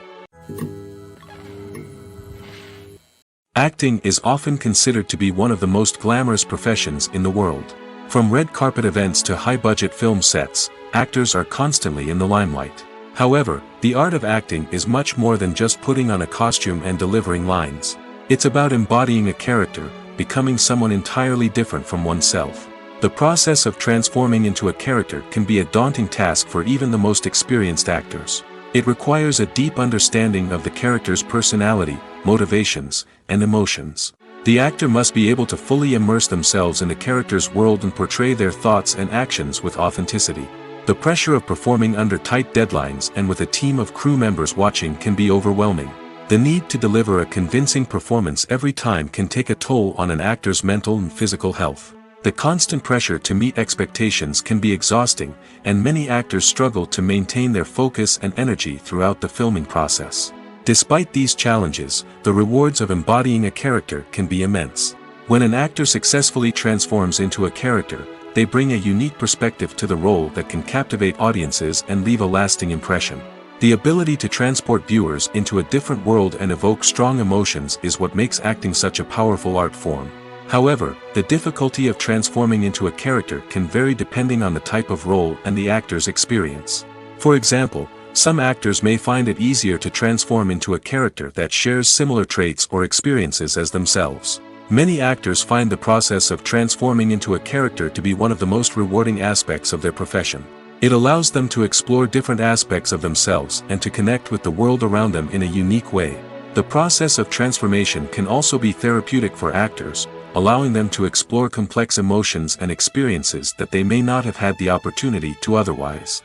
Acting is often considered to be one of the most glamorous professions in the world. From red carpet events to high-budget film sets, actors are constantly in the limelight. However, the art of acting is much more than just putting on a costume and delivering lines. It's about embodying a character, becoming someone entirely different from oneself. The process of transforming into a character can be a daunting task for even the most experienced actors. It requires a deep understanding of the character's personality, motivations, and emotions. The actor must be able to fully immerse themselves in the character's world and portray their thoughts and actions with authenticity. The pressure of performing under tight deadlines and with a team of crew members watching can be overwhelming. The need to deliver a convincing performance every time can take a toll on an actor's mental and physical health. The constant pressure to meet expectations can be exhausting, and many actors struggle to maintain their focus and energy throughout the filming process. Despite these challenges, the rewards of embodying a character can be immense. When an actor successfully transforms into a character, they bring a unique perspective to the role that can captivate audiences and leave a lasting impression. The ability to transport viewers into a different world and evoke strong emotions is what makes acting such a powerful art form. However, the difficulty of transforming into a character can vary depending on the type of role and the actor's experience. For example, some actors may find it easier to transform into a character that shares similar traits or experiences as themselves. Many actors find the process of transforming into a character to be one of the most rewarding aspects of their profession. It allows them to explore different aspects of themselves and to connect with the world around them in a unique way. The process of transformation can also be therapeutic for actors, allowing them to explore complex emotions and experiences that they may not have had the opportunity to otherwise.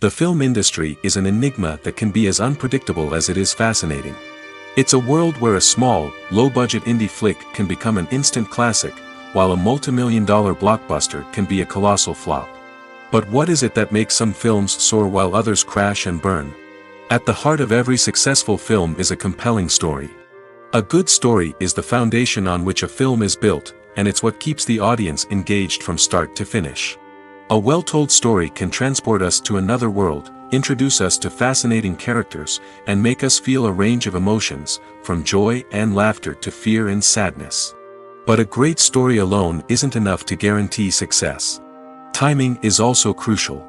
The film industry is an enigma that can be as unpredictable as it is fascinating. It's a world where a small, low-budget indie flick can become an instant classic, while a multi-million-dollar blockbuster can be a colossal flop. But what is it that makes some films soar while others crash and burn? At the heart of every successful film is a compelling story. A good story is the foundation on which a film is built, and it's what keeps the audience engaged from start to finish. A well-told story can transport us to another world, introduce us to fascinating characters, and make us feel a range of emotions, from joy and laughter to fear and sadness. But a great story alone isn't enough to guarantee success. Timing is also crucial.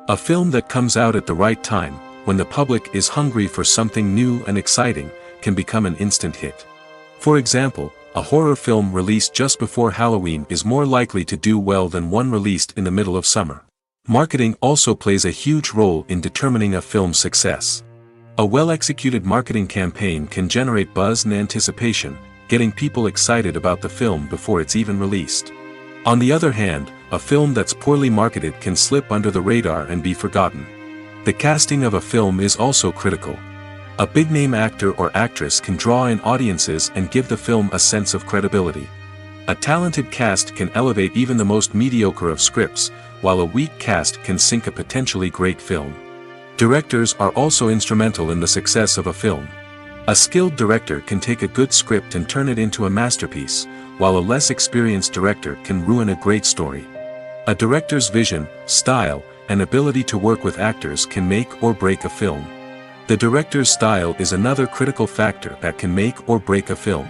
A film that comes out at the right time, when the public is hungry for something new and exciting, can become an instant hit. For example, a horror film released just before Halloween is more likely to do well than one released in the middle of summer. Marketing also plays a huge role in determining a film's success. A well-executed marketing campaign can generate buzz and anticipation, getting people excited about the film before it's even released. On the other hand, a film that's poorly marketed can slip under the radar and be forgotten. The casting of a film is also critical. A big-name actor or actress can draw in audiences and give the film a sense of credibility. A talented cast can elevate even the most mediocre of scripts, while a weak cast can sink a potentially great film. Directors are also instrumental in the success of a film. A skilled director can take a good script and turn it into a masterpiece, while a less experienced director can ruin a great story. A director's vision, style, and ability to work with actors can make or break a film. The director's style is another critical factor that can make or break a film.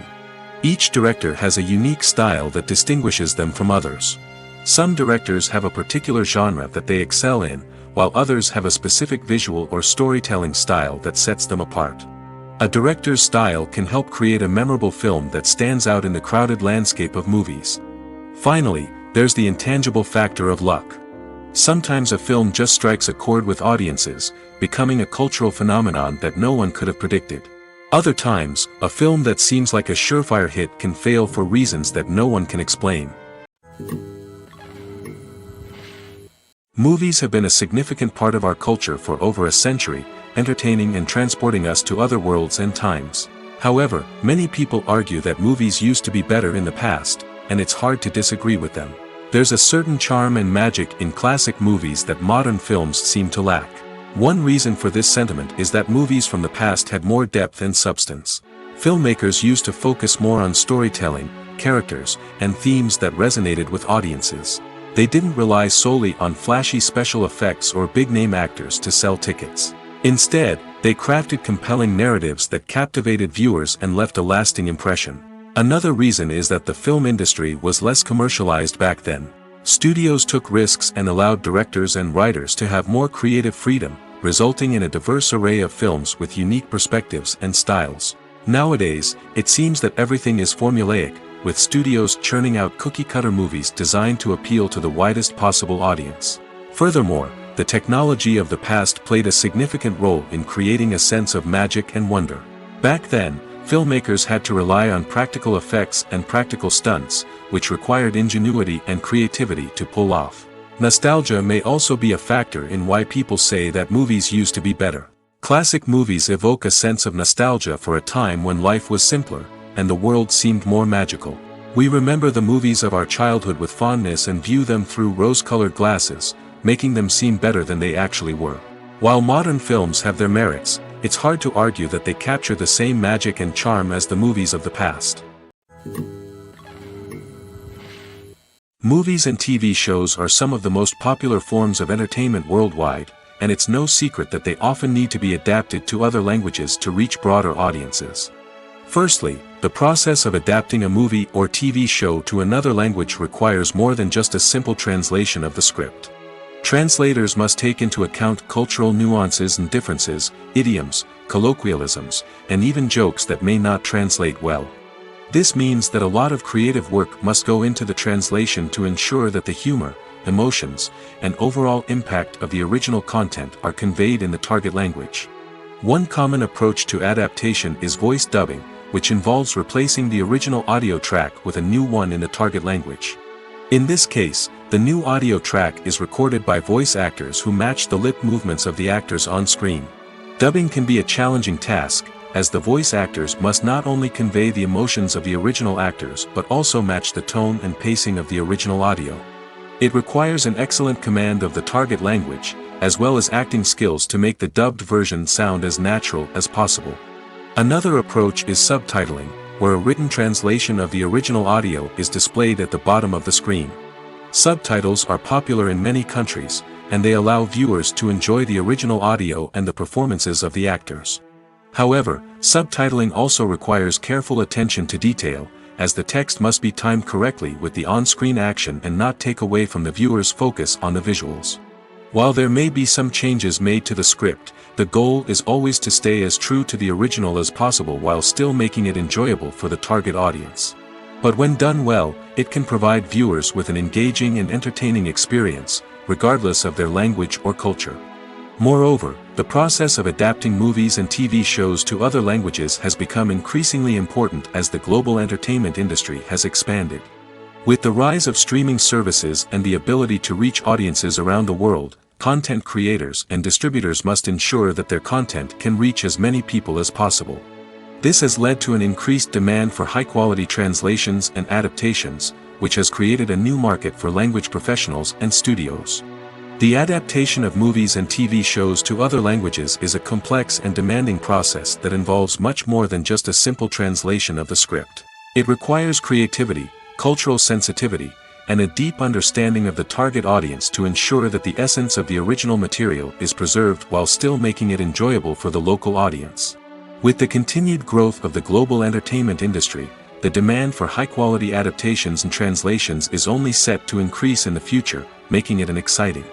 Each director has a unique style that distinguishes them from others. Some directors have a particular genre that they excel in, while others have a specific visual or storytelling style that sets them apart. A director's style can help create a memorable film that stands out in the crowded landscape of movies. Finally, there's the intangible factor of luck. Sometimes a film just strikes a chord with audiences, becoming a cultural phenomenon that no one could have predicted. Other times, a film that seems like a surefire hit can fail for reasons that no one can explain. Movies have been a significant part of our culture for over a century, entertaining and transporting us to other worlds and times. However, many people argue that movies used to be better in the past, and it's hard to disagree with them. There's a certain charm and magic in classic movies that modern films seem to lack. One reason for this sentiment is that movies from the past had more depth and substance. Filmmakers used to focus more on storytelling, characters, and themes that resonated with audiences. They didn't rely solely on flashy special effects or big-name actors to sell tickets. Instead, they crafted compelling narratives that captivated viewers and left a lasting impression. Another reason is that the film industry was less commercialized back then. Studios took risks and allowed directors and writers to have more creative freedom, resulting in a diverse array of films with unique perspectives and styles. Nowadays, it seems that everything is formulaic, with studios churning out cookie-cutter movies designed to appeal to the widest possible audience. Furthermore, the technology of the past played a significant role in creating a sense of magic and wonder. Back then, filmmakers had to rely on practical effects and practical stunts, which required ingenuity and creativity to pull off. Nostalgia may also be a factor in why people say that movies used to be better. Classic movies evoke a sense of nostalgia for a time when life was simpler, and the world seemed more magical. We remember the movies of our childhood with fondness and view them through rose-colored glasses, making them seem better than they actually were. While modern films have their merits, it's hard to argue that they capture the same magic and charm as the movies of the past. Movies and TV shows are some of the most popular forms of entertainment worldwide, and it's no secret that they often need to be adapted to other languages to reach broader audiences. Firstly, the process of adapting a movie or TV show to another language requires more than just a simple translation of the script. Translators must take into account cultural nuances and differences, idioms, colloquialisms, and even jokes that may not translate well. This means that a lot of creative work must go into the translation to ensure that the humor, emotions, and overall impact of the original content are conveyed in the target language. One common approach to adaptation is voice dubbing, which involves replacing the original audio track with a new one in the target language. In this case, the new audio track is recorded by voice actors who match the lip movements of the actors on screen. Dubbing can be a challenging task, as the voice actors must not only convey the emotions of the original actors but also match the tone and pacing of the original audio. It requires an excellent command of the target language, as well as acting skills to make the dubbed version sound as natural as possible. Another approach is subtitling, where a written translation of the original audio is displayed at the bottom of the screen. Subtitles are popular in many countries, and they allow viewers to enjoy the original audio and the performances of the actors. However, subtitling also requires careful attention to detail, as the text must be timed correctly with the on-screen action and not take away from the viewer's focus on the visuals. While there may be some changes made to the script, the goal is always to stay as true to the original as possible while still making it enjoyable for the target audience. But when done well, it can provide viewers with an engaging and entertaining experience, regardless of their language or culture. Moreover, the process of adapting movies and TV shows to other languages has become increasingly important as the global entertainment industry has expanded. With the rise of streaming services and the ability to reach audiences around the world, content creators and distributors must ensure that their content can reach as many people as possible. This has led to an increased demand for high-quality translations and adaptations, which has created a new market for language professionals and studios. The adaptation of movies and TV shows to other languages is a complex and demanding process that involves much more than just a simple translation of the script. It requires creativity, cultural sensitivity, and a deep understanding of the target audience to ensure that the essence of the original material is preserved while still making it enjoyable for the local audience. With the continued growth of the global entertainment industry, the demand for high-quality adaptations and translations is only set to increase in the future, making it an exciting.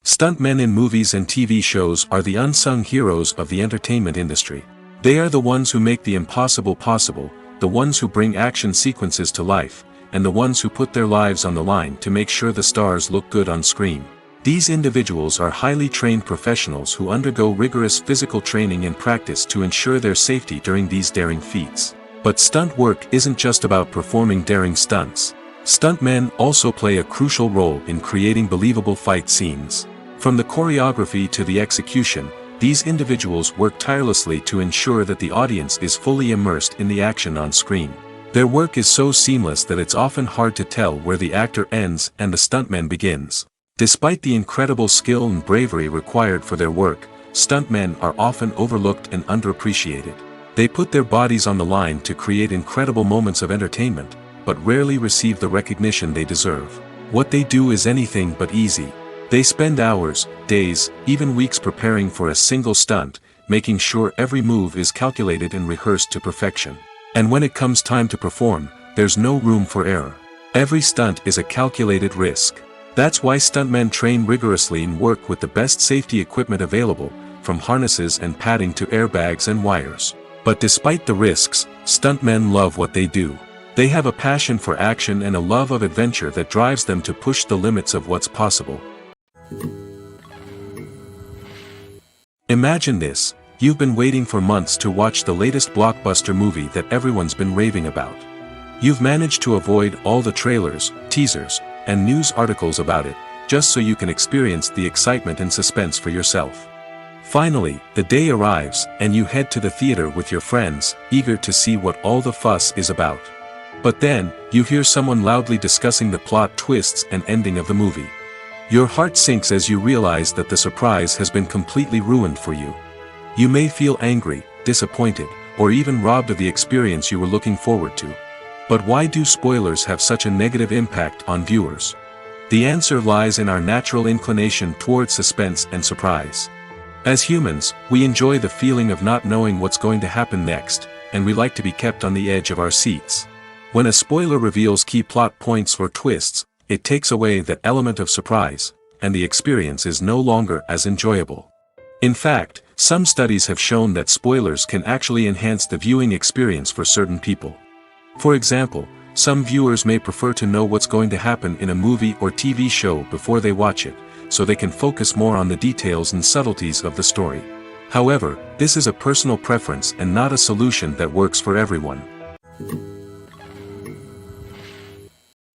Stuntmen in movies and TV shows are the unsung heroes of the entertainment industry. They are the ones who make the impossible possible, the ones who bring action sequences to life, and the ones who put their lives on the line to make sure the stars look good on screen. These individuals are highly trained professionals who undergo rigorous physical training and practice to ensure their safety during these daring feats. But stunt work isn't just about performing daring stunts. Stuntmen also play a crucial role in creating believable fight scenes. From the choreography to the execution, these individuals work tirelessly to ensure that the audience is fully immersed in the action on screen. Their work is so seamless that it's often hard to tell where the actor ends and the stuntman begins. Despite the incredible skill and bravery required for their work, stuntmen are often overlooked and underappreciated. They put their bodies on the line to create incredible moments of entertainment, but rarely receive the recognition they deserve. What they do is anything but easy. They spend hours, days, even weeks preparing for a single stunt, making sure every move is calculated and rehearsed to perfection. And when it comes time to perform, there's no room for error. Every stunt is a calculated risk. That's why stuntmen train rigorously and work with the best safety equipment available, from harnesses and padding to airbags and wires. But despite the risks, stuntmen love what they do. They have a passion for action and a love of adventure that drives them to push the limits of what's possible. Imagine this: you've been waiting for months to watch the latest blockbuster movie that everyone's been raving about. You've managed to avoid all the trailers, teasers, and news articles about it, just so you can experience the excitement and suspense for yourself. Finally, the day arrives, and you head to the theater with your friends, eager to see what all the fuss is about. But then, you hear someone loudly discussing the plot twists and ending of the movie. Your heart sinks as you realize that the surprise has been completely ruined for you. You may feel angry, disappointed, or even robbed of the experience you were looking forward to. But why do spoilers have such a negative impact on viewers? The answer lies in our natural inclination toward suspense and surprise. As humans, we enjoy the feeling of not knowing what's going to happen next, and we like to be kept on the edge of our seats. When a spoiler reveals key plot points or twists, it takes away that element of surprise, and the experience is no longer as enjoyable. In fact, some studies have shown that spoilers can actually enhance the viewing experience for certain people. For example, some viewers may prefer to know what's going to happen in a movie or TV show before they watch it, so they can focus more on the details and subtleties of the story. However, this is a personal preference and not a solution that works for everyone.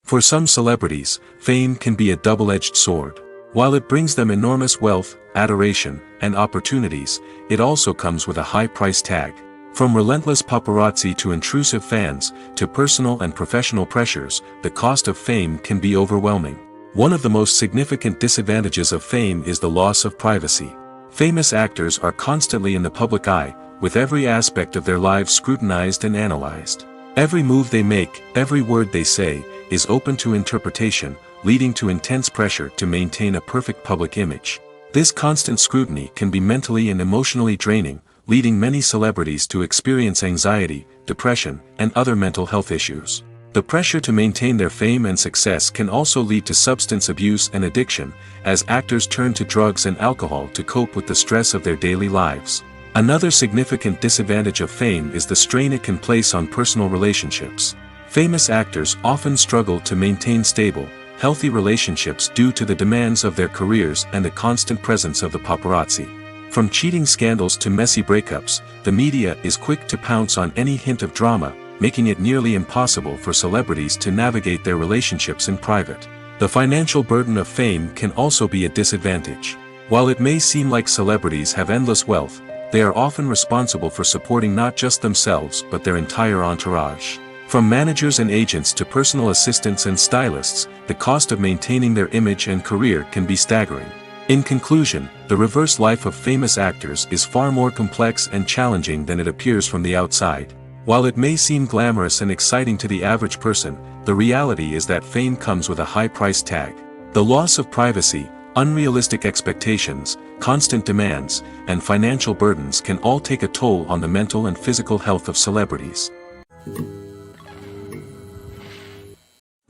For some celebrities, fame can be a double-edged sword. While it brings them enormous wealth, adoration, and opportunities, it also comes with a high price tag. From relentless paparazzi to intrusive fans, to personal and professional pressures, the cost of fame can be overwhelming. One of the most significant disadvantages of fame is the loss of privacy. Famous actors are constantly in the public eye, with every aspect of their lives scrutinized and analyzed. Every move they make, every word they say, is open to interpretation, leading to intense pressure to maintain a perfect public image. This constant scrutiny can be mentally and emotionally draining, leading many celebrities to experience anxiety, depression, and other mental health issues. The pressure to maintain their fame and success can also lead to substance abuse and addiction, as actors turn to drugs and alcohol to cope with the stress of their daily lives. Another significant disadvantage of fame is the strain it can place on personal relationships. Famous actors often struggle to maintain stable, healthy relationships due to the demands of their careers and the constant presence of the paparazzi. From cheating scandals to messy breakups, the media is quick to pounce on any hint of drama, making it nearly impossible for celebrities to navigate their relationships in private. The financial burden of fame can also be a disadvantage. While it may seem like celebrities have endless wealth, they are often responsible for supporting not just themselves but their entire entourage. From managers and agents to personal assistants and stylists, the cost of maintaining their image and career can be staggering. In conclusion, the reverse life of famous actors is far more complex and challenging than it appears from the outside. While it may seem glamorous and exciting to the average person, the reality is that fame comes with a high price tag. The loss of privacy, unrealistic expectations, constant demands, and financial burdens can all take a toll on the mental and physical health of celebrities.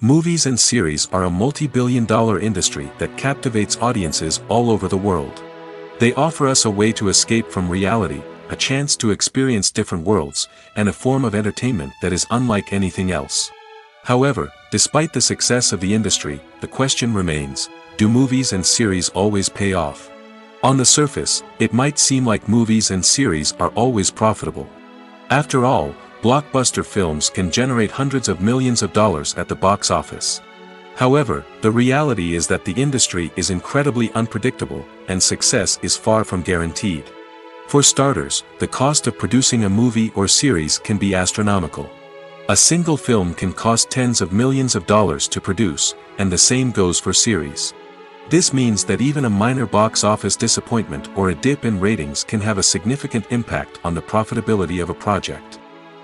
Movies and series are a multi-billion-dollar industry that captivates audiences all over the world. They offer us a way to escape from reality, a chance to experience different worlds, and a form of entertainment that is unlike anything else. However, despite the success of the industry, the question remains: do movies and series always pay off? On the surface, it might seem like movies and series are always profitable. After all, blockbuster films can generate hundreds of millions of dollars at the box office. However, the reality is that the industry is incredibly unpredictable, and success is far from guaranteed. For starters, the cost of producing a movie or series can be astronomical. A single film can cost tens of millions of dollars to produce, and the same goes for series. This means that even a minor box office disappointment or a dip in ratings can have a significant impact on the profitability of a project.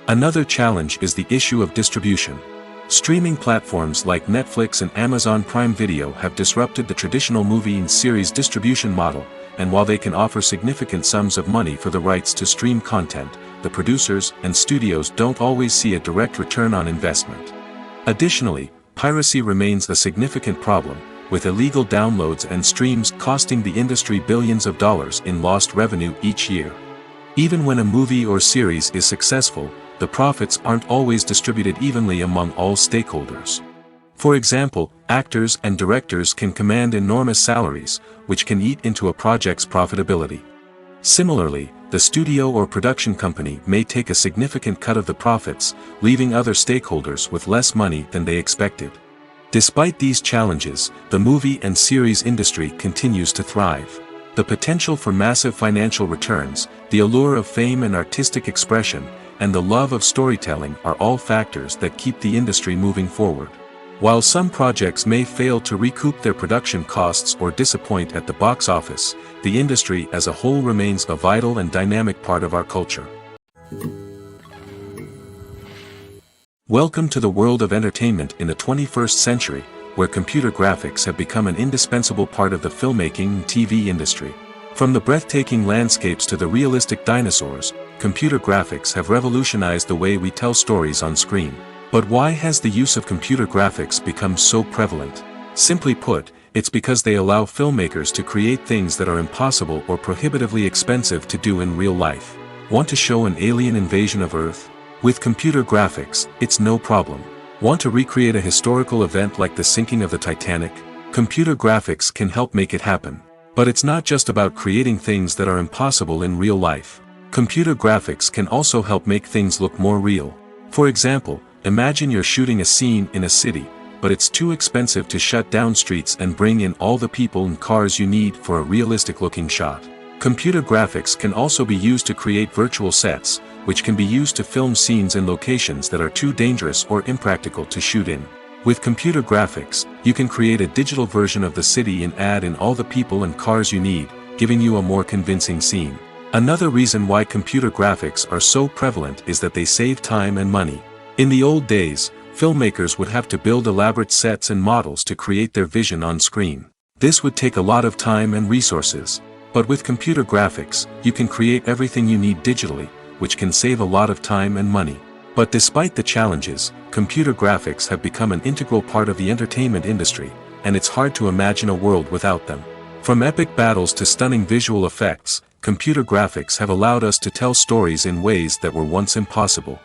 Another challenge is the issue of distribution. Streaming platforms like Netflix and Amazon Prime Video have disrupted the traditional movie and series distribution model, and while they can offer significant sums of money for the rights to stream content, the producers and studios don't always see a direct return on investment. Additionally, piracy remains a significant problem, with illegal downloads and streams costing the industry billions of dollars in lost revenue each year. Even when a movie or series is successful, the profits aren't always distributed evenly among all stakeholders. For example, actors and directors can command enormous salaries, which can eat into a project's profitability. Similarly, the studio or production company may take a significant cut of the profits, leaving other stakeholders with less money than they expected. Despite these challenges, the movie and series industry continues to thrive. The potential for massive financial returns, the allure of fame and artistic expression, and the love of storytelling are all factors that keep the industry moving forward. While some projects may fail to recoup their production costs or disappoint at the box office, the industry as a whole remains a vital and dynamic part of our culture. Welcome to the world of entertainment in the 21st century, where computer graphics have become an indispensable part of the filmmaking and TV industry. From the breathtaking landscapes to the realistic dinosaurs, computer graphics have revolutionized the way we tell stories on screen. But why has the use of computer graphics become so prevalent? Simply put, it's because they allow filmmakers to create things that are impossible or prohibitively expensive to do in real life. Want to show an alien invasion of Earth? With computer graphics, it's no problem. Want to recreate a historical event like the sinking of the Titanic? Computer graphics can help make it happen. But it's not just about creating things that are impossible in real life. Computer graphics can also help make things look more real. For example, imagine you're shooting a scene in a city, but it's too expensive to shut down streets and bring in all the people and cars you need for a realistic-looking shot. Computer graphics can also be used to create virtual sets, which can be used to film scenes in locations that are too dangerous or impractical to shoot in. With computer graphics, you can create a digital version of the city and add in all the people and cars you need, giving you a more convincing scene. Another reason why computer graphics are so prevalent is that they save time and money. In the old days, filmmakers would have to build elaborate sets and models to create their vision on screen. This would take a lot of time and resources. But with computer graphics, you can create everything you need digitally, which can save a lot of time and money. But despite the challenges, computer graphics have become an integral part of the entertainment industry, and it's hard to imagine a world without them. From epic battles to stunning visual effects, computer graphics have allowed us to tell stories in ways that were once impossible.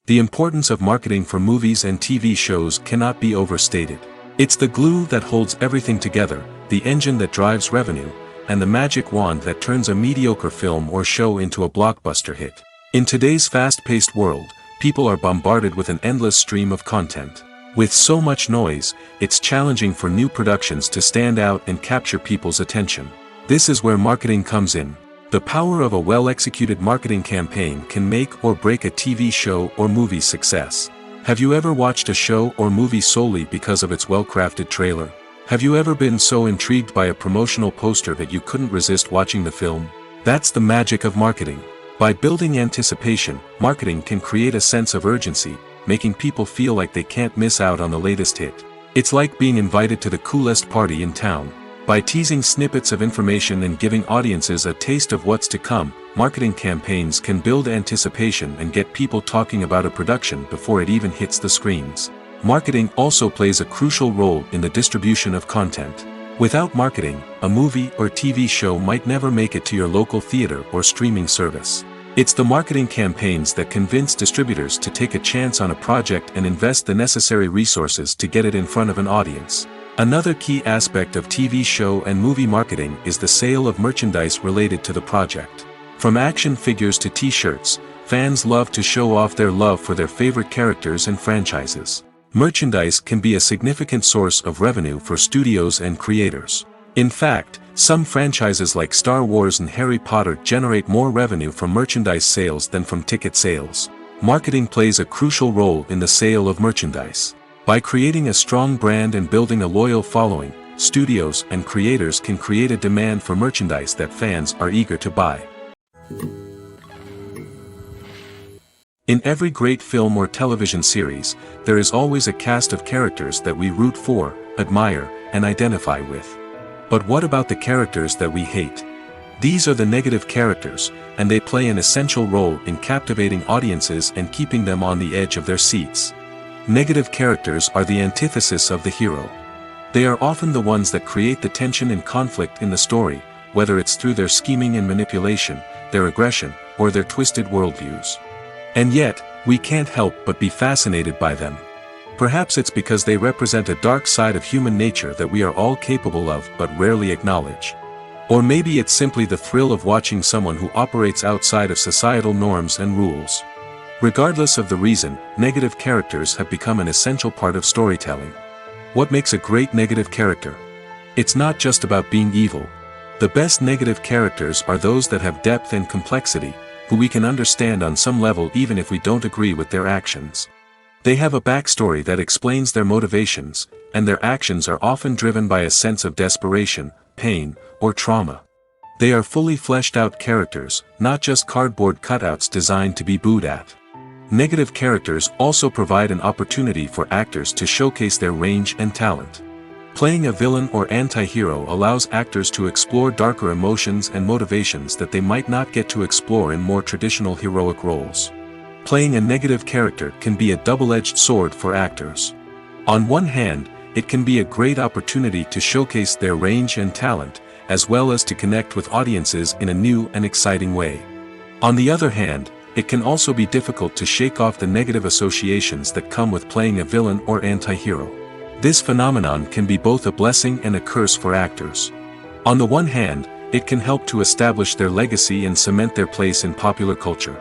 The importance of marketing for movies and TV shows cannot be overstated. It's the glue that holds everything together, the engine that drives revenue, and the magic wand that turns a mediocre film or show into a blockbuster hit. In today's fast-paced world, people are bombarded with an endless stream of content. With so much noise, it's challenging for new productions to stand out and capture people's attention. This is where marketing comes in. The power of a well-executed marketing campaign can make or break a TV show or movie's success. Have you ever watched a show or movie solely because of its well-crafted trailer? Have you ever been so intrigued by a promotional poster that you couldn't resist watching the film? That's the magic of marketing. By building anticipation, marketing can create a sense of urgency, making people feel like they can't miss out on the latest hit. It's like being invited to the coolest party in town. By teasing snippets of information and giving audiences a taste of what's to come, marketing campaigns can build anticipation and get people talking about a production before it even hits the screens. Marketing also plays a crucial role in the distribution of content. Without marketing, a movie or TV show might never make it to your local theater or streaming service. It's the marketing campaigns that convince distributors to take a chance on a project and invest the necessary resources to get it in front of an audience. Another key aspect of TV show and movie marketing is the sale of merchandise related to the project. From action figures to t-shirts, fans love to show off their love for their favorite characters and franchises. Merchandise can be a significant source of revenue for studios and creators. In fact, some franchises like Star Wars and Harry Potter generate more revenue from merchandise sales than from ticket sales. Marketing plays a crucial role in the sale of merchandise. By creating a strong brand and building a loyal following, studios and creators can create a demand for merchandise that fans are eager to buy. In every great film or television series, there is always a cast of characters that we root for, admire, and identify with. But what about the characters that we hate? These are the negative characters, and they play an essential role in captivating audiences and keeping them on the edge of their seats. Negative characters are the antithesis of the hero. They are often the ones that create the tension and conflict in the story, whether it's through their scheming and manipulation, their aggression, or their twisted worldviews. And yet, we can't help but be fascinated by them. Perhaps it's because they represent a dark side of human nature that we are all capable of but rarely acknowledge. Or maybe it's simply the thrill of watching someone who operates outside of societal norms and rules. Regardless of the reason, negative characters have become an essential part of storytelling. What makes a great negative character? It's not just about being evil. The best negative characters are those that have depth and complexity, who we can understand on some level even if we don't agree with their actions. They have a backstory that explains their motivations, and their actions are often driven by a sense of desperation, pain, or trauma. They are fully fleshed out characters, not just cardboard cutouts designed to be booed at. Negative characters also provide an opportunity for actors to showcase their range and talent. Playing a villain or anti-hero allows actors to explore darker emotions and motivations that they might not get to explore in more traditional heroic roles. Playing a negative character can be a double-edged sword for actors. On one hand, it can be a great opportunity to showcase their range and talent, as well as to connect with audiences in a new and exciting way. On the other hand, it can also be difficult to shake off the negative associations that come with playing a villain or anti-hero. This phenomenon can be both a blessing and a curse for actors. On the one hand, it can help to establish their legacy and cement their place in popular culture.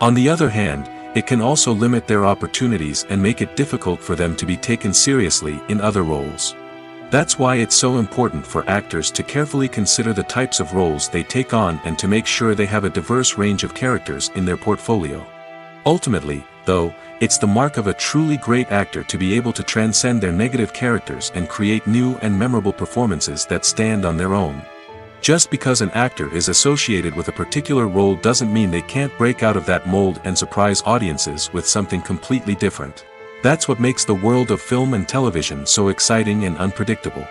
On the other hand, it can also limit their opportunities and make it difficult for them to be taken seriously in other roles. That's why it's so important for actors to carefully consider the types of roles they take on and to make sure they have a diverse range of characters in their portfolio. Ultimately, though, it's the mark of a truly great actor to be able to transcend their negative characters and create new and memorable performances that stand on their own. Just because an actor is associated with a particular role doesn't mean they can't break out of that mold and surprise audiences with something completely different. That's what makes the world of film and television so exciting and unpredictable.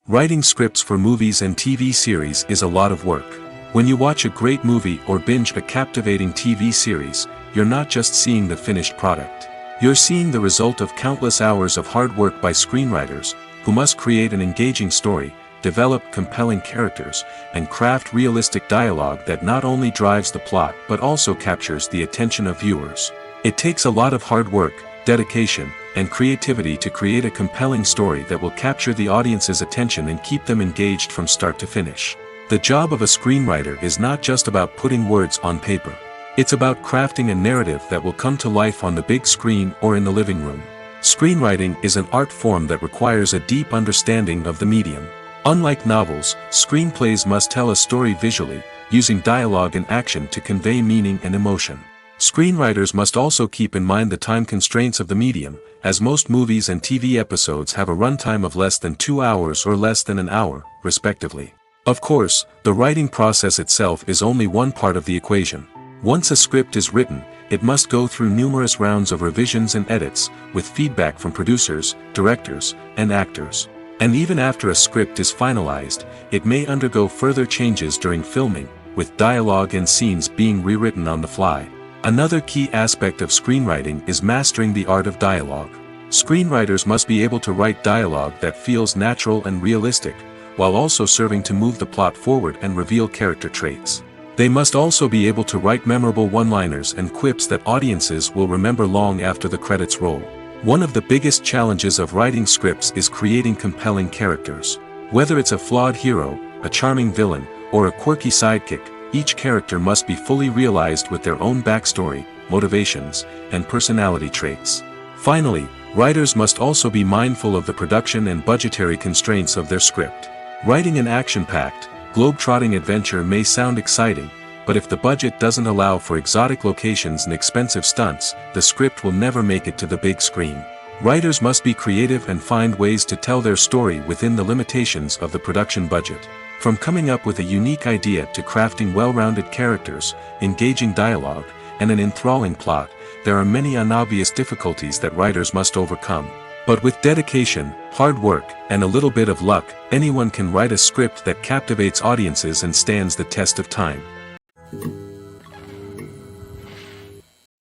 Writing scripts for movies and TV series is a lot of work. When you watch a great movie or binge a captivating TV series, you're not just seeing the finished product. You're seeing the result of countless hours of hard work by screenwriters, who must create an engaging story, develop compelling characters, and craft realistic dialogue that not only drives the plot but also captures the attention of viewers. It takes a lot of hard work, dedication, and creativity to create a compelling story that will capture the audience's attention and keep them engaged from start to finish. The job of a screenwriter is not just about putting words on paper. It's about crafting a narrative that will come to life on the big screen or in the living room. Screenwriting is an art form that requires a deep understanding of the medium. Unlike novels, screenplays must tell a story visually, using dialogue and action to convey meaning and emotion. Screenwriters must also keep in mind the time constraints of the medium, as most movies and TV episodes have a runtime of less than 2 hours or less than an hour, respectively. Of course, the writing process itself is only one part of the equation. Once a script is written, it must go through numerous rounds of revisions and edits, with feedback from producers, directors, and actors. And even after a script is finalized, it may undergo further changes during filming, with dialogue and scenes being rewritten on the fly. Another key aspect of screenwriting is mastering the art of dialogue. Screenwriters must be able to write dialogue that feels natural and realistic, while also serving to move the plot forward and reveal character traits. They must also be able to write memorable one-liners and quips that audiences will remember long after the credits roll. One of the biggest challenges of writing scripts is creating compelling characters. Whether it's a flawed hero, a charming villain, or a quirky sidekick, each character must be fully realized with their own backstory, motivations, and personality traits. Finally, writers must also be mindful of the production and budgetary constraints of their script. Writing an action-packed, globe-trotting adventure may sound exciting, but if the budget doesn't allow for exotic locations and expensive stunts, the script will never make it to the big screen. Writers must be creative and find ways to tell their story within the limitations of the production budget. From coming up with a unique idea to crafting well-rounded characters, engaging dialogue, and an enthralling plot, there are many unobvious difficulties that writers must overcome. But with dedication, hard work, and a little bit of luck, anyone can write a script that captivates audiences and stands the test of time.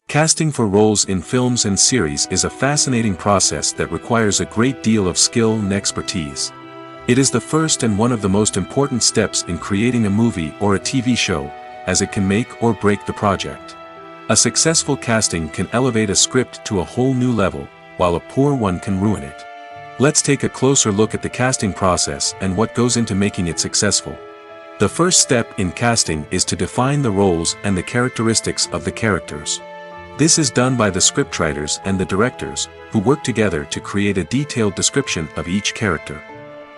Casting for roles in films and series is a fascinating process that requires a great deal of skill and expertise. It is the first and one of the most important steps in creating a movie or a TV show, as it can make or break the project. A successful casting can elevate a script to a whole new level, while a poor one can ruin it. Let's take a closer look at the casting process and what goes into making it successful. The first step in casting is to define the roles and the characteristics of the characters. This is done by the scriptwriters and the directors, who work together to create a detailed description of each character.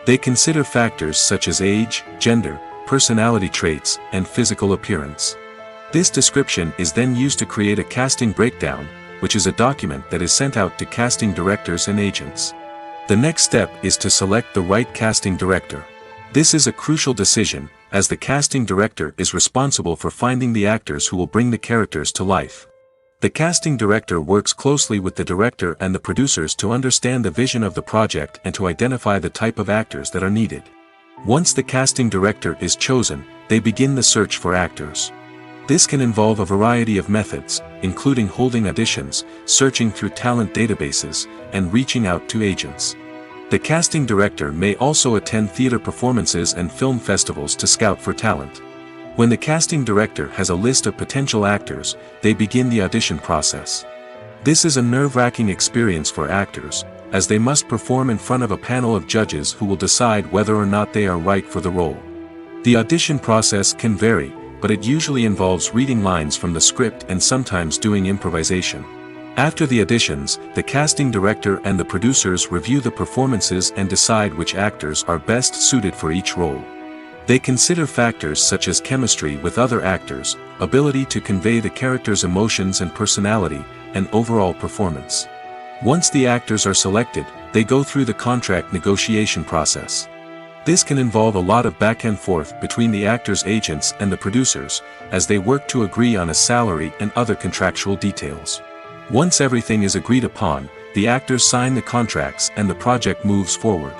They consider factors such as age, gender, personality traits, and physical appearance. This description is then used to create a casting breakdown, which is a document that is sent out to casting directors and agents. The next step is to select the right casting director. This is a crucial decision, as the casting director is responsible for finding the actors who will bring the characters to life. The casting director works closely with the director and the producers to understand the vision of the project and to identify the type of actors that are needed. Once the casting director is chosen, they begin the search for actors. This can involve a variety of methods, including holding auditions, searching through talent databases, and reaching out to agents. The casting director may also attend theater performances and film festivals to scout for talent. When the casting director has a list of potential actors, they begin the audition process. This is a nerve-wracking experience for actors, as they must perform in front of a panel of judges who will decide whether or not they are right for the role. The audition process can vary, but it usually involves reading lines from the script and sometimes doing improvisation. After the auditions, the casting director and the producers review the performances and decide which actors are best suited for each role. They consider factors such as chemistry with other actors, ability to convey the character's emotions and personality, and overall performance. Once the actors are selected, they go through the contract negotiation process. This can involve a lot of back and forth between the actors' agents and the producers, as they work to agree on a salary and other contractual details. Once everything is agreed upon, the actors sign the contracts and the project moves forward.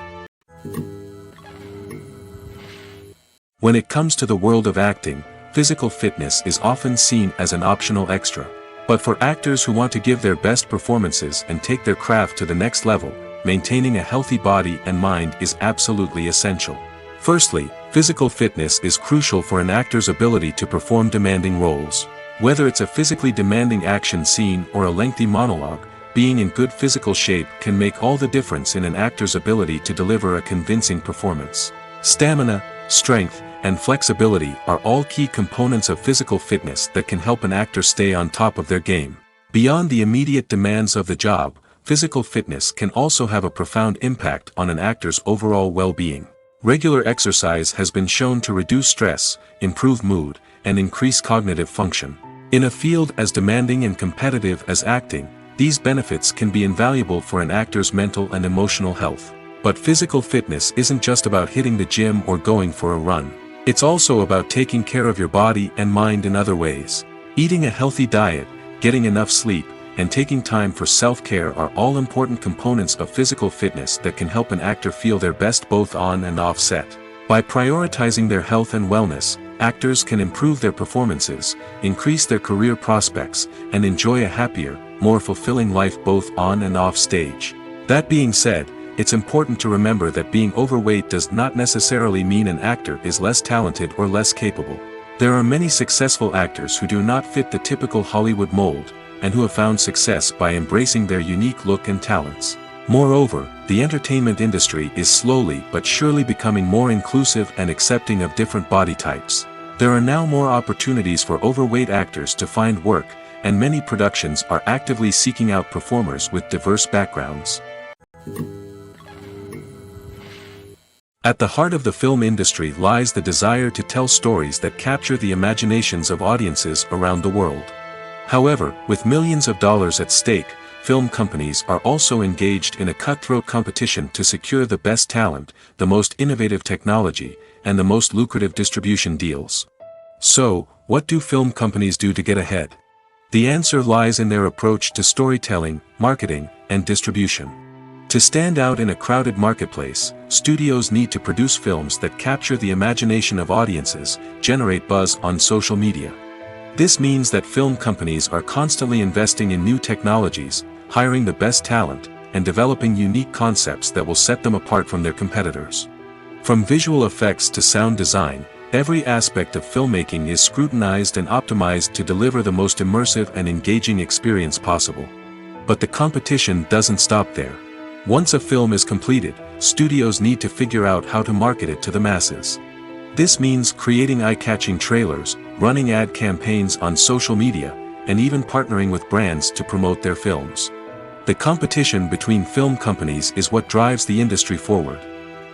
When it comes to the world of acting, physical fitness is often seen as an optional extra. But for actors who want to give their best performances and take their craft to the next level, maintaining a healthy body and mind is absolutely essential. Firstly, physical fitness is crucial for an actor's ability to perform demanding roles. Whether it's a physically demanding action scene or a lengthy monologue, being in good physical shape can make all the difference in an actor's ability to deliver a convincing performance. Stamina, strength, and flexibility are all key components of physical fitness that can help an actor stay on top of their game. Beyond the immediate demands of the job, physical fitness can also have a profound impact on an actor's overall well-being. Regular exercise has been shown to reduce stress, improve mood, and increase cognitive function. In a field as demanding and competitive as acting, these benefits can be invaluable for an actor's mental and emotional health. But physical fitness isn't just about hitting the gym or going for a run. It's also about taking care of your body and mind in other ways. Eating a healthy diet, getting enough sleep, and taking time for self-care are all important components of physical fitness that can help an actor feel their best both on and off set. By prioritizing their health and wellness, actors can improve their performances, increase their career prospects, and enjoy a happier, more fulfilling life both on and off stage. That being said, it's important to remember that being overweight does not necessarily mean an actor is less talented or less capable. There are many successful actors who do not fit the typical Hollywood mold, and who have found success by embracing their unique look and talents. Moreover, the entertainment industry is slowly but surely becoming more inclusive and accepting of different body types. There are now more opportunities for overweight actors to find work, and many productions are actively seeking out performers with diverse backgrounds. At the heart of the film industry lies the desire to tell stories that capture the imaginations of audiences around the world. However, with millions of dollars at stake, film companies are also engaged in a cutthroat competition to secure the best talent, the most innovative technology, and the most lucrative distribution deals. So, what do film companies do to get ahead? The answer lies in their approach to storytelling, marketing, and distribution. To stand out in a crowded marketplace, studios need to produce films that capture the imagination of audiences, generate buzz on social media. This means that film companies are constantly investing in new technologies, hiring the best talent, and developing unique concepts that will set them apart from their competitors. From visual effects to sound design, every aspect of filmmaking is scrutinized and optimized to deliver the most immersive and engaging experience possible. But the competition doesn't stop there. Once a film is completed, studios need to figure out how to market it to the masses. This means creating eye-catching trailers, running ad campaigns on social media, and even partnering with brands to promote their films. The competition between film companies is what drives the industry forward.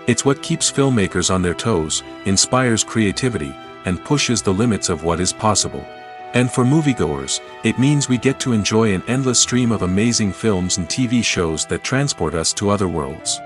It's what keeps filmmakers on their toes, inspires creativity, and pushes the limits of what is possible. And for moviegoers, it means we get to enjoy an endless stream of amazing films and TV shows that transport us to other worlds.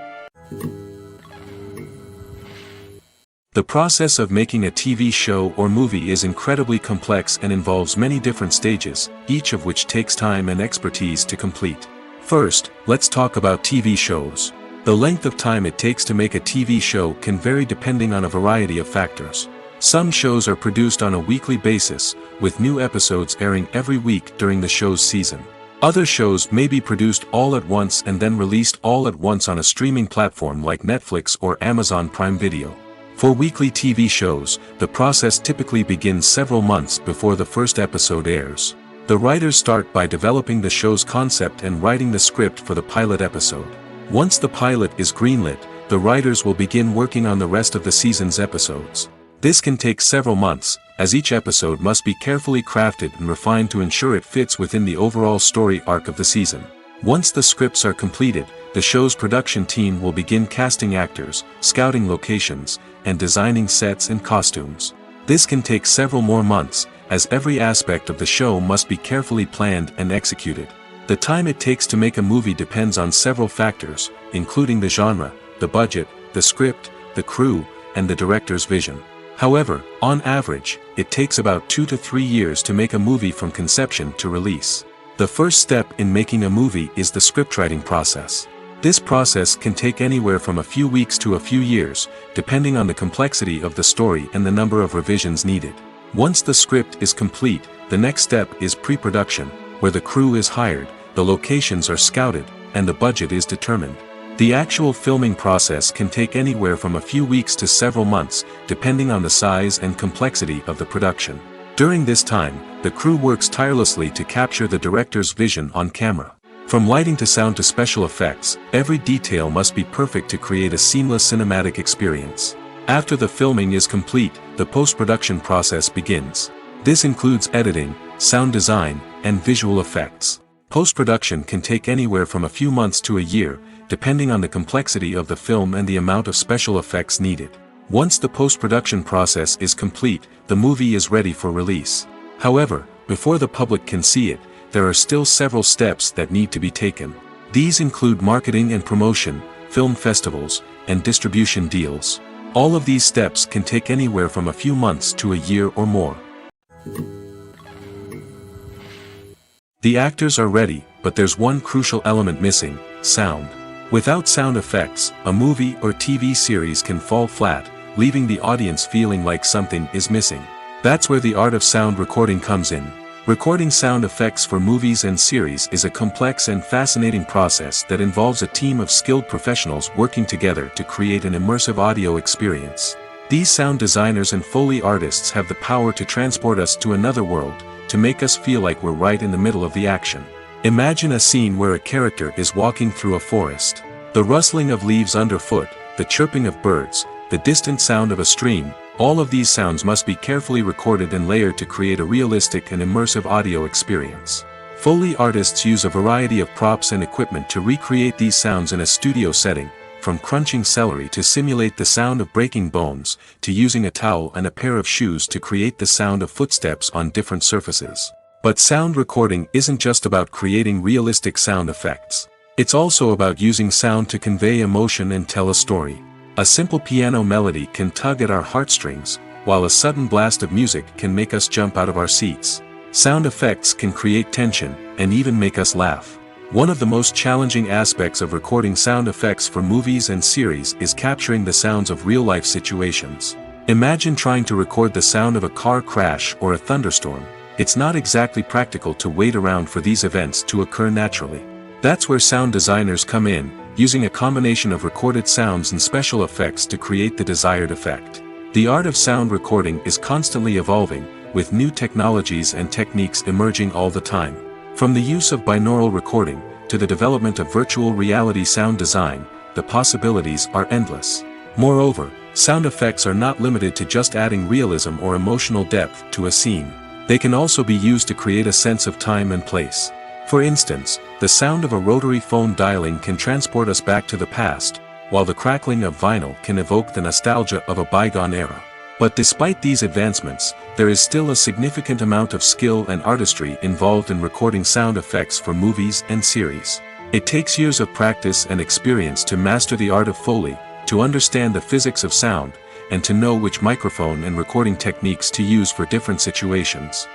The process of making a TV show or movie is incredibly complex and involves many different stages, each of which takes time and expertise to complete. First, let's talk about TV shows. The length of time it takes to make a TV show can vary depending on a variety of factors. Some shows are produced on a weekly basis, with new episodes airing every week during the show's season. Other shows may be produced all at once and then released all at once on a streaming platform like Netflix or Amazon Prime Video. For weekly TV shows, the process typically begins several months before the first episode airs. The writers start by developing the show's concept and writing the script for the pilot episode. Once the pilot is greenlit, the writers will begin working on the rest of the season's episodes. This can take several months, as each episode must be carefully crafted and refined to ensure it fits within the overall story arc of the season. Once the scripts are completed, the show's production team will begin casting actors, scouting locations, and designing sets and costumes. This can take several more months, as every aspect of the show must be carefully planned and executed. The time it takes to make a movie depends on several factors, including the genre, the budget, the script, the crew, and the director's vision. However, on average, it takes about 2 to 3 years to make a movie from conception to release. The first step in making a movie is the scriptwriting process. This process can take anywhere from a few weeks to a few years, depending on the complexity of the story and the number of revisions needed. Once the script is complete, the next step is pre-production, where the crew is hired, the locations are scouted, and the budget is determined. The actual filming process can take anywhere from a few weeks to several months, depending on the size and complexity of the production. During this time, the crew works tirelessly to capture the director's vision on camera. From lighting to sound to special effects, every detail must be perfect to create a seamless cinematic experience. After the filming is complete, the post-production process begins. This includes editing, sound design, and visual effects. Post-production can take anywhere from a few months to a year, depending on the complexity of the film and the amount of special effects needed. Once the post-production process is complete, the movie is ready for release. However, before the public can see it, there are still several steps that need to be taken. These include marketing and promotion, film festivals, and distribution deals. All of these steps can take anywhere from a few months to a year or more. The actors are ready, but there's one crucial element missing: sound. Without sound effects, a movie or TV series can fall flat, leaving the audience feeling like something is missing. That's where the art of sound recording comes in. Recording sound effects for movies and series is a complex and fascinating process that involves a team of skilled professionals working together to create an immersive audio experience. These sound designers and Foley artists have the power to transport us to another world, to make us feel like we're right in the middle of the action. Imagine a scene where a character is walking through a forest. The rustling of leaves underfoot, the chirping of birds, the distant sound of a stream, All of these sounds must be carefully recorded and layered to create a realistic and immersive audio experience. Foley artists use a variety of props and equipment to recreate these sounds in a studio setting, from crunching celery to simulate the sound of breaking bones, to using a towel and a pair of shoes to create the sound of footsteps on different surfaces. But sound recording isn't just about creating realistic sound effects. It's also about using sound to convey emotion and tell a story. A simple piano melody can tug at our heartstrings, while a sudden blast of music can make us jump out of our seats. Sound effects can create tension, and even make us laugh. One of the most challenging aspects of recording sound effects for movies and series is capturing the sounds of real-life situations. Imagine trying to record the sound of a car crash or a thunderstorm. It's not exactly practical to wait around for these events to occur naturally. That's where sound designers come in, using a combination of recorded sounds and special effects to create the desired effect. The art of sound recording is constantly evolving, with new technologies and techniques emerging all the time. From the use of binaural recording, to the development of virtual reality sound design, the possibilities are endless. Moreover, sound effects are not limited to just adding realism or emotional depth to a scene. They can also be used to create a sense of time and place. For instance, the sound of a rotary phone dialing can transport us back to the past, while the crackling of vinyl can evoke the nostalgia of a bygone era. But despite these advancements, there is still a significant amount of skill and artistry involved in recording sound effects for movies and series. It takes years of practice and experience to master the art of Foley, to understand the physics of sound, and to know which microphone and recording techniques to use for different situations.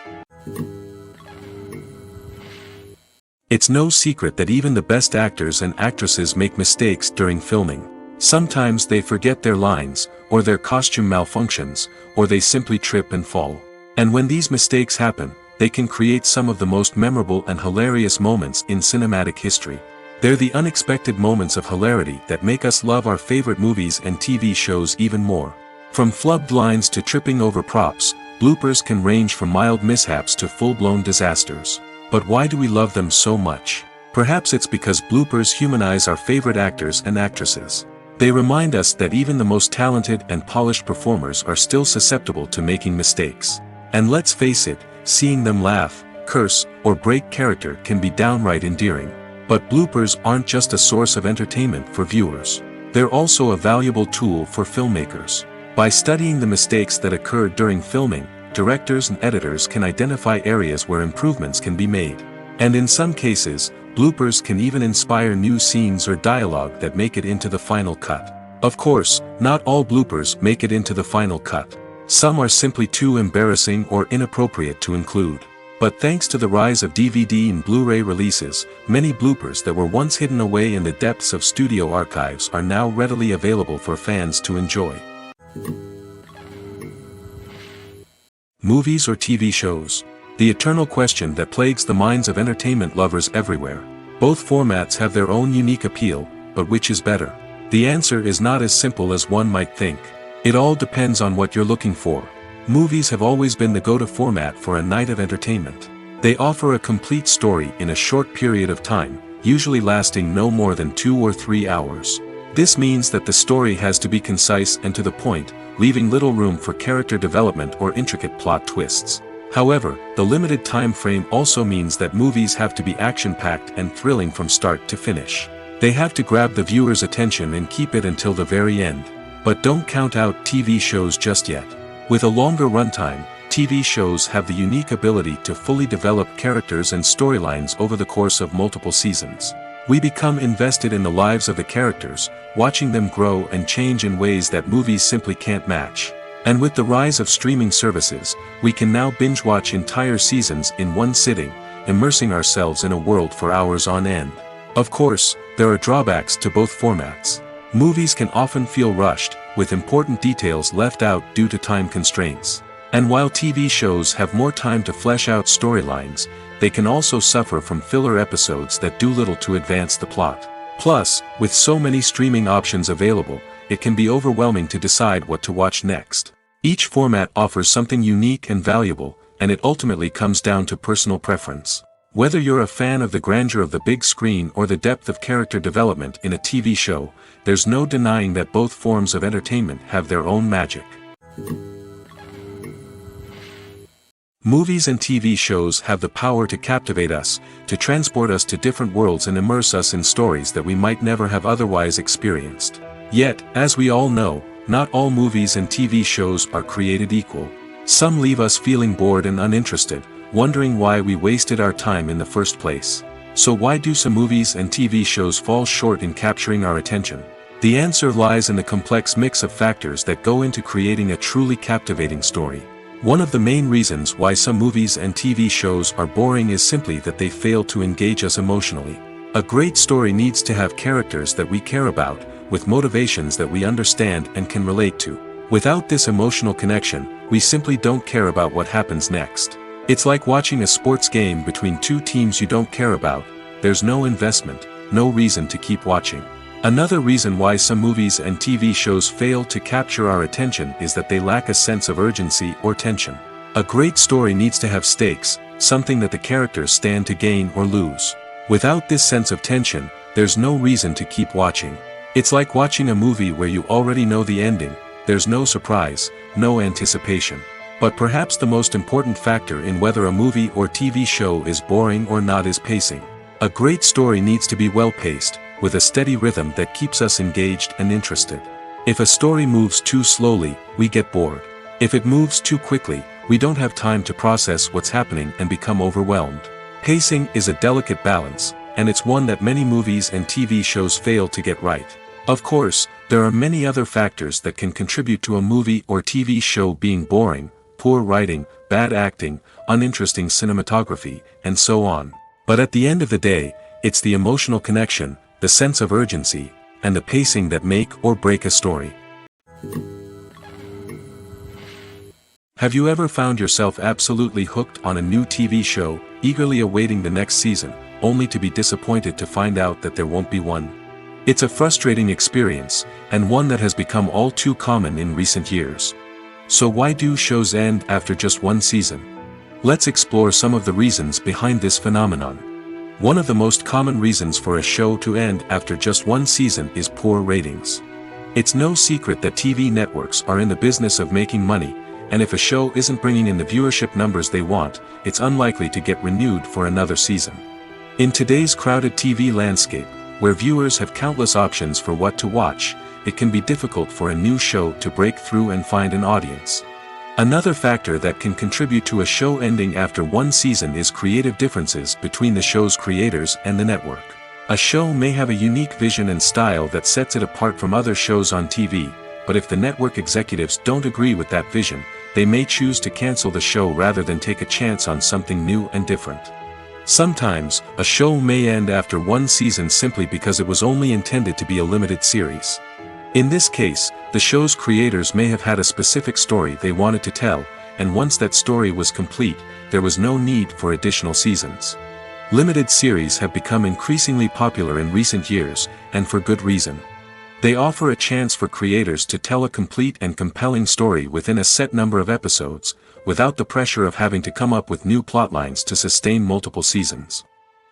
It's no secret that even the best actors and actresses make mistakes during filming. Sometimes they forget their lines, or their costume malfunctions, or they simply trip and fall. And when these mistakes happen, they can create some of the most memorable and hilarious moments in cinematic history. They're the unexpected moments of hilarity that make us love our favorite movies and TV shows even more. From flubbed lines to tripping over props, bloopers can range from mild mishaps to full-blown disasters. But why do we love them so much? Perhaps it's because bloopers humanize our favorite actors and actresses. They remind us that even the most talented and polished performers are still susceptible to making mistakes. And let's face it, seeing them laugh, curse, or break character can be downright endearing. But bloopers aren't just a source of entertainment for viewers. They're also a valuable tool for filmmakers. By studying the mistakes that occurred during filming, directors and editors can identify areas where improvements can be made. And in some cases, bloopers can even inspire new scenes or dialogue that make it into the final cut. Of course, not all bloopers make it into the final cut. Some are simply too embarrassing or inappropriate to include. But thanks to the rise of DVD and Blu-ray releases, many bloopers that were once hidden away in the depths of studio archives are now readily available for fans to enjoy. Movies or TV shows? The eternal question that plagues the minds of entertainment lovers everywhere. Both formats have their own unique appeal, but which is better? The answer is not as simple as one might think. It all depends on what you're looking for. Movies have always been the go-to format for a night of entertainment. They offer a complete story in a short period of time, usually lasting no more than 2 or 3 hours. This means that the story has to be concise and to the point, leaving little room for character development or intricate plot twists. However, the limited time frame also means that movies have to be action-packed and thrilling from start to finish. They have to grab the viewer's attention and keep it until the very end. But don't count out TV shows just yet. With a longer runtime, TV shows have the unique ability to fully develop characters and storylines over the course of multiple seasons. We become invested in the lives of the characters, watching them grow and change in ways that movies simply can't match. And with the rise of streaming services, we can now binge-watch entire seasons in one sitting, immersing ourselves in a world for hours on end. Of course, there are drawbacks to both formats. Movies can often feel rushed, with important details left out due to time constraints. And while TV shows have more time to flesh out storylines, they can also suffer from filler episodes that do little to advance the plot. Plus, with so many streaming options available, it can be overwhelming to decide what to watch next. Each format offers something unique and valuable, and it ultimately comes down to personal preference. Whether you're a fan of the grandeur of the big screen or the depth of character development in a TV show, there's no denying that both forms of entertainment have their own magic. Movies and TV shows have the power to captivate us, to transport us to different worlds and immerse us in stories that we might never have otherwise experienced. Yet, as we all know, not all movies and TV shows are created equal. Some leave us feeling bored and uninterested, wondering why we wasted our time in the first place. So why do some movies and TV shows fall short in capturing our attention? The answer lies in the complex mix of factors that go into creating a truly captivating story. One of the main reasons why some movies and TV shows are boring is simply that they fail to engage us emotionally. A great story needs to have characters that we care about, with motivations that we understand and can relate to. Without this emotional connection, we simply don't care about what happens next. It's like watching a sports game between two teams you don't care about. There's no investment, no reason to keep watching. Another reason why some movies and TV shows fail to capture our attention is that they lack a sense of urgency or tension. A great story needs to have stakes, something that the characters stand to gain or lose. Without this sense of tension, there's no reason to keep watching. It's like watching a movie where you already know the ending. There's no surprise, no anticipation. But perhaps the most important factor in whether a movie or TV show is boring or not is pacing. A great story needs to be well-paced, with a steady rhythm that keeps us engaged and interested. If a story moves too slowly, we get bored. If it moves too quickly, we don't have time to process what's happening and become overwhelmed. Pacing is a delicate balance, and it's one that many movies and TV shows fail to get right. Of course, there are many other factors that can contribute to a movie or TV show being boring: poor writing, bad acting, uninteresting cinematography, and so on. But at the end of the day, it's the emotional connection, the sense of urgency, and the pacing that make or break a story. Have you ever found yourself absolutely hooked on a new TV show, eagerly awaiting the next season, only to be disappointed to find out that there won't be one? It's a frustrating experience, and one that has become all too common in recent years. So why do shows end after just one season? Let's explore some of the reasons behind this phenomenon. One of the most common reasons for a show to end after just one season is poor ratings. It's no secret that TV networks are in the business of making money, and if a show isn't bringing in the viewership numbers they want, it's unlikely to get renewed for another season. In today's crowded TV landscape, where viewers have countless options for what to watch, it can be difficult for a new show to break through and find an audience. Another factor that can contribute to a show ending after one season is creative differences between the show's creators and the network. A show may have a unique vision and style that sets it apart from other shows on TV, but if the network executives don't agree with that vision, they may choose to cancel the show rather than take a chance on something new and different. Sometimes, a show may end after one season simply because it was only intended to be a limited series. In this case, the show's creators may have had a specific story they wanted to tell, and once that story was complete, there was no need for additional seasons. Limited series have become increasingly popular in recent years, and for good reason. They offer a chance for creators to tell a complete and compelling story within a set number of episodes, without the pressure of having to come up with new plotlines to sustain multiple seasons.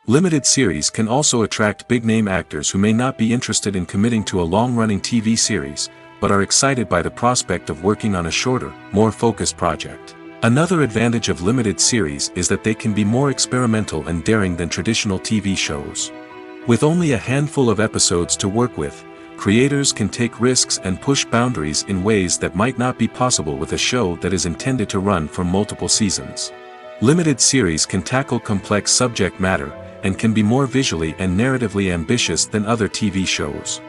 Limited series can also attract big-name actors who may not be interested in committing to a long-running TV series, but are excited by the prospect of working on a shorter, more focused project. Another advantage of limited series is that they can be more experimental and daring than traditional TV shows. With only a handful of episodes to work with, creators can take risks and push boundaries in ways that might not be possible with a show that is intended to run for multiple seasons. Limited series can tackle complex subject matter, and can be more visually and narratively ambitious than other TV shows.